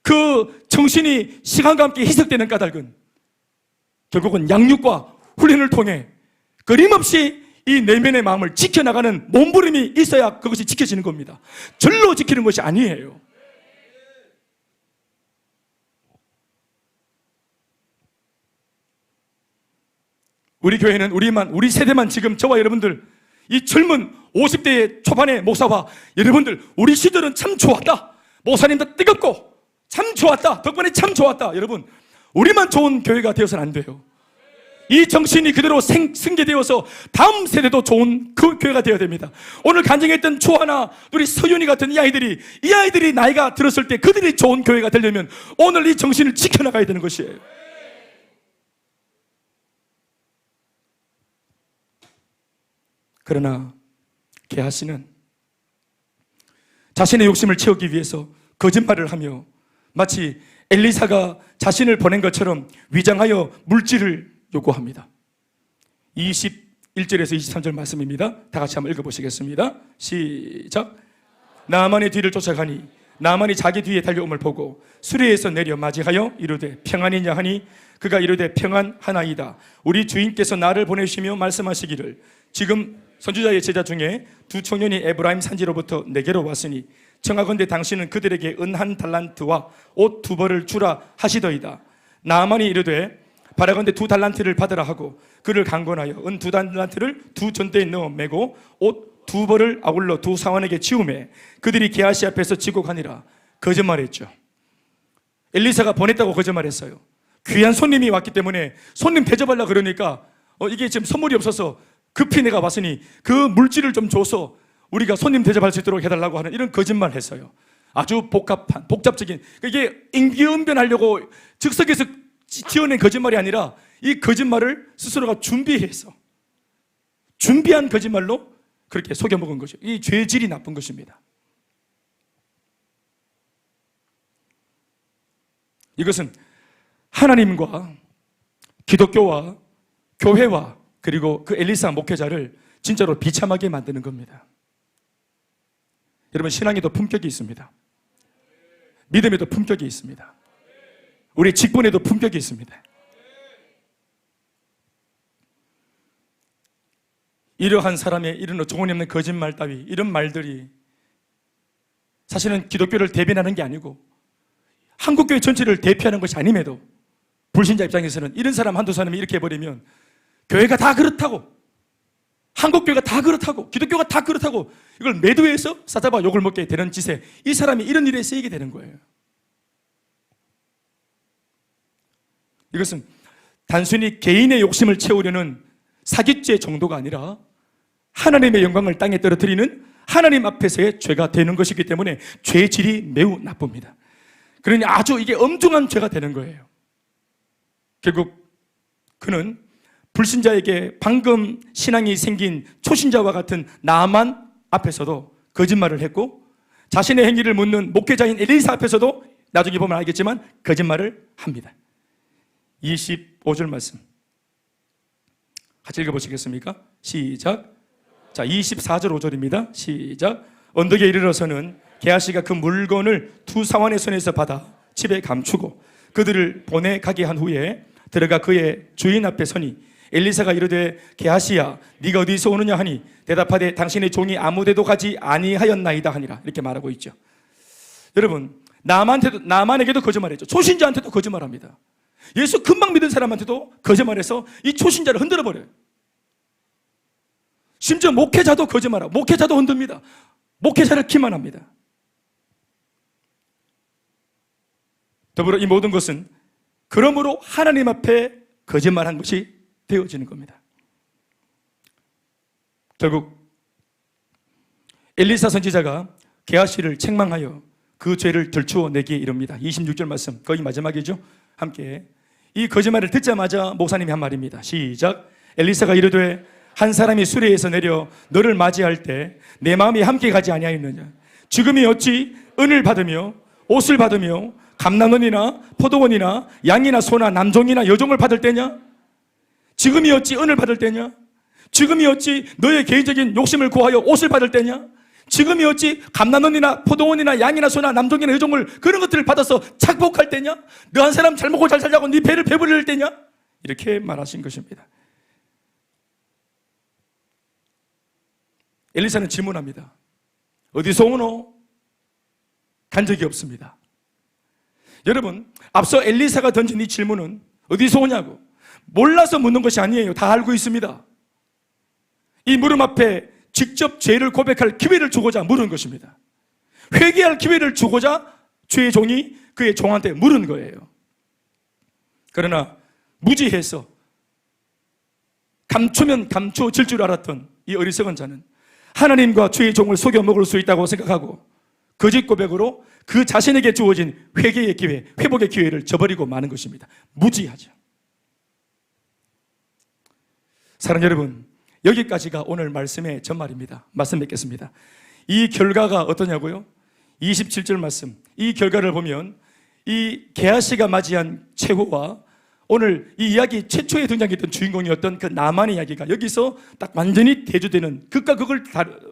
그 정신이 시간과 함께 희석되는 까닭은 결국은 양육과 훈련을 통해 끊임없이 이 내면의 마음을 지켜나가는 몸부림이 있어야 그것이 지켜지는 겁니다. 절로 지키는 것이 아니에요. 우리 교회는 우리 세대만 지금 저와 여러분들 이 젊은 50대 초반의 목사와 여러분들 우리 시절은 참 좋았다. 목사님도 뜨겁고 참 좋았다. 덕분에 참 좋았다. 여러분 우리만 좋은 교회가 되어서는 안 돼요. 이 정신이 그대로 승계되어서 다음 세대도 좋은 그 교회가 되어야 됩니다. 오늘 간증했던 주하나 우리 서윤이 같은 이 아이들이 나이가 들었을 때 그들이 좋은 교회가 되려면 오늘 이 정신을 지켜나가야 되는 것이에요. 그러나 게하시는 자신의 욕심을 채우기 위해서 거짓말을 하며 마치 엘리사가 자신을 보낸 것처럼 위장하여 물질을 요구합니다. 21절에서 23절 말씀입니다. 다 같이 한번 읽어보시겠습니다. 시작. 나아만의 뒤를 쫓아가니 나아만이 자기 뒤에 달려옴을 보고 수레에서 내려 맞이하여 이르되 평안이냐 하니 그가 이르되 평안하나이다. 우리 주인께서 나를 보내시며 말씀하시기를 지금 선지자의 제자 중에 두 청년이 에브라임 산지로부터 내게로 왔으니 청하건대 당신은 그들에게 은 1달란트와 옷 2벌을 주라 하시더이다. 나아만이 이르되 바라건대 2달란트를 받으라 하고 그를 강권하여 은 2달란트를 두 전대에 넣어 매고 옷 2벌을 아울러 두 사환에게 지우매 그들이 게하시 앞에서 지고 가니라. 거짓말했죠. 엘리사가 보냈다고 거짓말했어요. 귀한 손님이 왔기 때문에 손님 대접하려고 그러니까 이게 지금 선물이 없어서 급히 내가 왔으니 그 물질을 좀 줘서 우리가 손님 대접할 수 있도록 해달라고 하는 이런 거짓말을 했어요. 아주 복잡적인, 이게 임기응변하려고 즉석에서 지어낸 거짓말이 아니라 이 거짓말을 스스로가 준비해서 준비한 거짓말로 그렇게 속여먹은 거죠. 이 죄질이 나쁜 것입니다. 이것은 하나님과 기독교와 교회와 그리고 그 엘리사 목회자를 진짜로 비참하게 만드는 겁니다. 여러분, 신앙에도 품격이 있습니다. 믿음에도 품격이 있습니다. 우리 직분에도 품격이 있습니다. 이러한 사람의 이런 어처구니 없는 거짓말 따위 이런 말들이 사실은 기독교를 대변하는 게 아니고 한국교회 전체를 대표하는 것이 아님에도 불신자 입장에서는 이런 사람 한두 사람이 이렇게 해버리면 교회가 다 그렇다고, 한국교회가 다 그렇다고, 기독교가 다 그렇다고 이걸 매도해서 사자봐 욕을 먹게 되는 짓에 이 사람이 이런 일에 쓰이게 되는 거예요. 이것은 단순히 개인의 욕심을 채우려는 사기죄 정도가 아니라 하나님의 영광을 땅에 떨어뜨리는 하나님 앞에서의 죄가 되는 것이기 때문에 죄질이 매우 나쁩니다. 그러니 아주 이게 엄중한 죄가 되는 거예요. 결국 그는 불신자에게 방금 신앙이 생긴 초신자와 같은 나만 앞에서도 거짓말을 했고 자신의 행위를 묻는 목회자인 엘리사 앞에서도 나중에 보면 알겠지만 거짓말을 합니다. 25절 말씀 같이 읽어보시겠습니까? 시작. 자, 24절 5절입니다. 시작. 언덕에 이르러서는 게하시가 그 물건을 두 사환의 손에서 받아 집에 감추고 그들을 보내 가게 한 후에 들어가 그의 주인 앞에 서니 엘리사가 이르되 게하시야 네가 어디서 오느냐 하니 대답하되 당신의 종이 아무데도 가지 아니하였나이다 하니라. 이렇게 말하고 있죠. 여러분, 나만에게도 거짓말했죠. 초신자한테도 거짓말합니다. 예수 금방 믿은 사람한테도 거짓말해서 이 초신자를 흔들어 버려요. 심지어 목회자도 거짓말하고 목회자도 흔듭니다. 목회자를 기만합니다. 더불어 이 모든 것은 그러므로 하나님 앞에 거짓말한 것이 되어지는 겁니다. 결국 엘리사 선지자가 게하시를 책망하여 그 죄를 들추어 내기에 이릅니다. 26절 말씀 거의 마지막이죠. 함께 이 거짓말을 듣자마자 목사님이 한 말입니다. 시작. 엘리사가 이르되 한 사람이 수레에서 내려 너를 맞이할 때 내 마음이 함께 가지 아니하였느냐. 지금이 어찌 은을 받으며 옷을 받으며 감남원이나 포도원이나 양이나 소나 남종이나 여종을 받을 때냐? 지금이 어찌 은을 받을 때냐? 지금이 어찌 너의 개인적인 욕심을 구하여 옷을 받을 때냐? 지금이 어찌 감남원이나 포도원이나 양이나 소나 남종이나 여종을 그런 것들을 받아서 착복할 때냐? 너 한 사람 잘 먹고 잘 살자고 네 배를 배부릴 때냐? 이렇게 말하신 것입니다. 엘리사는 질문합니다. 어디서 오노? 간 적이 없습니다. 여러분, 앞서 엘리사가 던진 이 질문은 어디서 오냐고 몰라서 묻는 것이 아니에요. 다 알고 있습니다. 이 물음 앞에 직접 죄를 고백할 기회를 주고자 물은 것입니다. 회개할 기회를 주고자 주의 종이 그의 종한테 물은 거예요. 그러나 무지해서 감추면 감추어질 줄 알았던 이 어리석은 자는 하나님과 주의 종을 속여 먹을 수 있다고 생각하고 거짓 고백으로 그 자신에게 주어진 회개의 기회, 회복의 기회를 저버리고 마는 것입니다. 무지하죠. 사랑하는 여러분, 여기까지가 오늘 말씀의 전말입니다. 말씀 맺겠습니다. 이 결과가 어떠냐고요? 27절 말씀, 이 결과를 보면 이 게하시가 맞이한 최후와 오늘 이 이야기 최초에 등장했던 주인공이었던 그 나만의 이야기가 여기서 딱 완전히 대조되는 극과 극을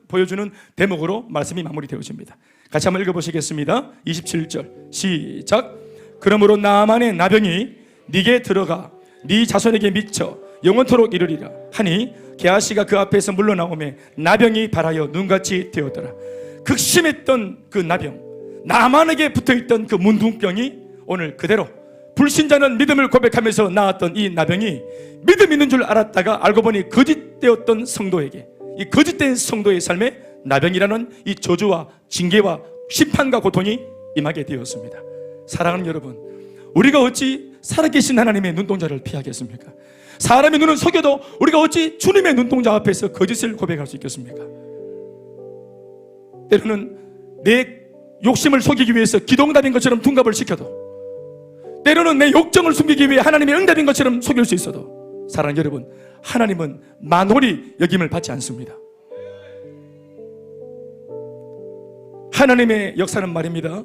보여주는 대목으로 말씀이 마무리되어집니다. 같이 한번 읽어보시겠습니다. 27절 시작. 그러므로 나만의 나병이 네게 들어가 네 자손에게 미쳐 영원토록 이르리라 하니 게하시가 그 앞에서 물러나오매 나병이 발하여 눈같이 되었더라. 극심했던 그 나병, 나만에게 붙어있던 그 문둥병이 오늘 그대로 불신자는 믿음을 고백하면서 나았던 이 나병이 믿음 있는 줄 알았다가 알고 보니 거짓되었던 성도에게, 이 거짓된 성도의 삶에 나병이라는 이 저주와 징계와 심판과 고통이 임하게 되었습니다. 사랑하는 여러분, 우리가 어찌 살아계신 하나님의 눈동자를 피하겠습니까? 사람의 눈은 속여도 우리가 어찌 주님의 눈동자 앞에서 거짓을 고백할 수 있겠습니까? 때로는 내 욕심을 속이기 위해서 기도응답인 것처럼 둔갑을 시켜도, 때로는 내 욕정을 숨기기 위해 하나님의 응답인 것처럼 속일 수 있어도, 사랑하는 여러분, 하나님은 만홀히 여김을 받지 않습니다. 하나님의 역사는 말입니다,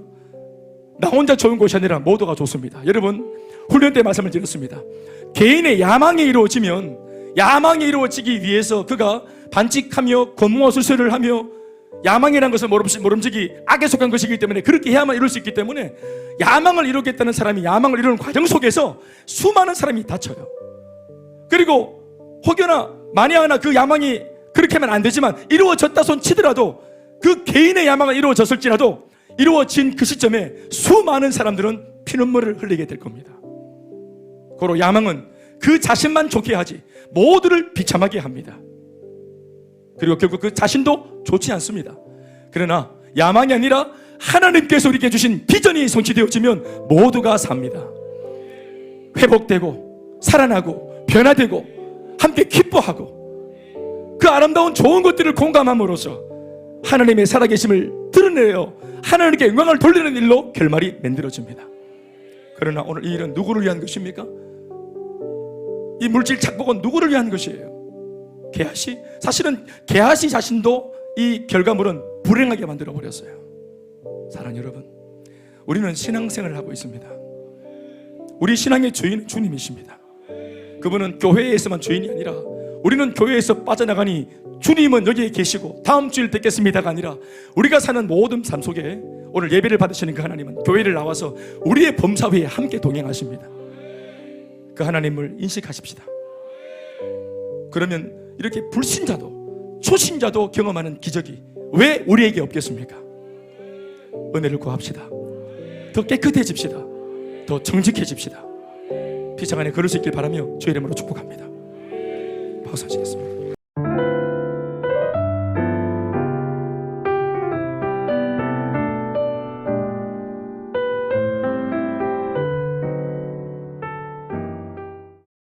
나 혼자 좋은 것이 아니라 모두가 좋습니다. 여러분, 훈련 때 말씀을 드렸습니다. 개인의 야망이 이루어지면, 야망이 이루어지기 위해서 그가 반칙하며 권모술수를 하며, 야망이라는 것은 모름지기 악에 속한 것이기 때문에 그렇게 해야만 이룰 수 있기 때문에 야망을 이루겠다는 사람이 야망을 이루는 과정 속에서 수많은 사람이 다쳐요. 그리고 혹여나 만약하나 그 야망이 그렇게 하면 안 되지만 이루어졌다 손 치더라도, 그 개인의 야망을 이루어졌을지라도 이루어진 그 시점에 수많은 사람들은 피눈물을 흘리게 될 겁니다. 고로 야망은 그 자신만 좋게 하지 모두를 비참하게 합니다. 그리고 결국 그 자신도 좋지 않습니다. 그러나 야망이 아니라 하나님께서 우리에게 주신 비전이 성취되어지면 모두가 삽니다. 회복되고 살아나고 변화되고 함께 기뻐하고 그 아름다운 좋은 것들을 공감함으로써 하나님의 살아계심을 드러내어 하나님께 영광을 돌리는 일로 결말이 만들어집니다. 그러나 오늘 이 일은 누구를 위한 것입니까? 이 물질 착복은 누구를 위한 것이에요? 게하시? 사실은 게하시 자신도 이 결과물은 불행하게 만들어 버렸어요. 사랑하는 여러분, 우리는 신앙생활을 하고 있습니다. 우리 신앙의 주인은 주님이십니다. 그분은 교회에서만 주인이 아니라 우리는 교회에서 빠져나가니 주님은 여기에 계시고 다음 주일 뵙겠습니다가 아니라 우리가 사는 모든 삶 속에 오늘 예배를 받으시는 그 하나님은 교회를 나와서 우리의 범사위에 함께 동행하십니다. 그 하나님을 인식하십시다. 그러면 이렇게 불신자도 초신자도 경험하는 기적이 왜 우리에게 없겠습니까? 은혜를 구합시다. 더 깨끗해집시다. 더 정직해집시다. 피창 안에 걸을 수 있길 바라며 주의 이름으로 축복합니다. 박수 하시겠습니다.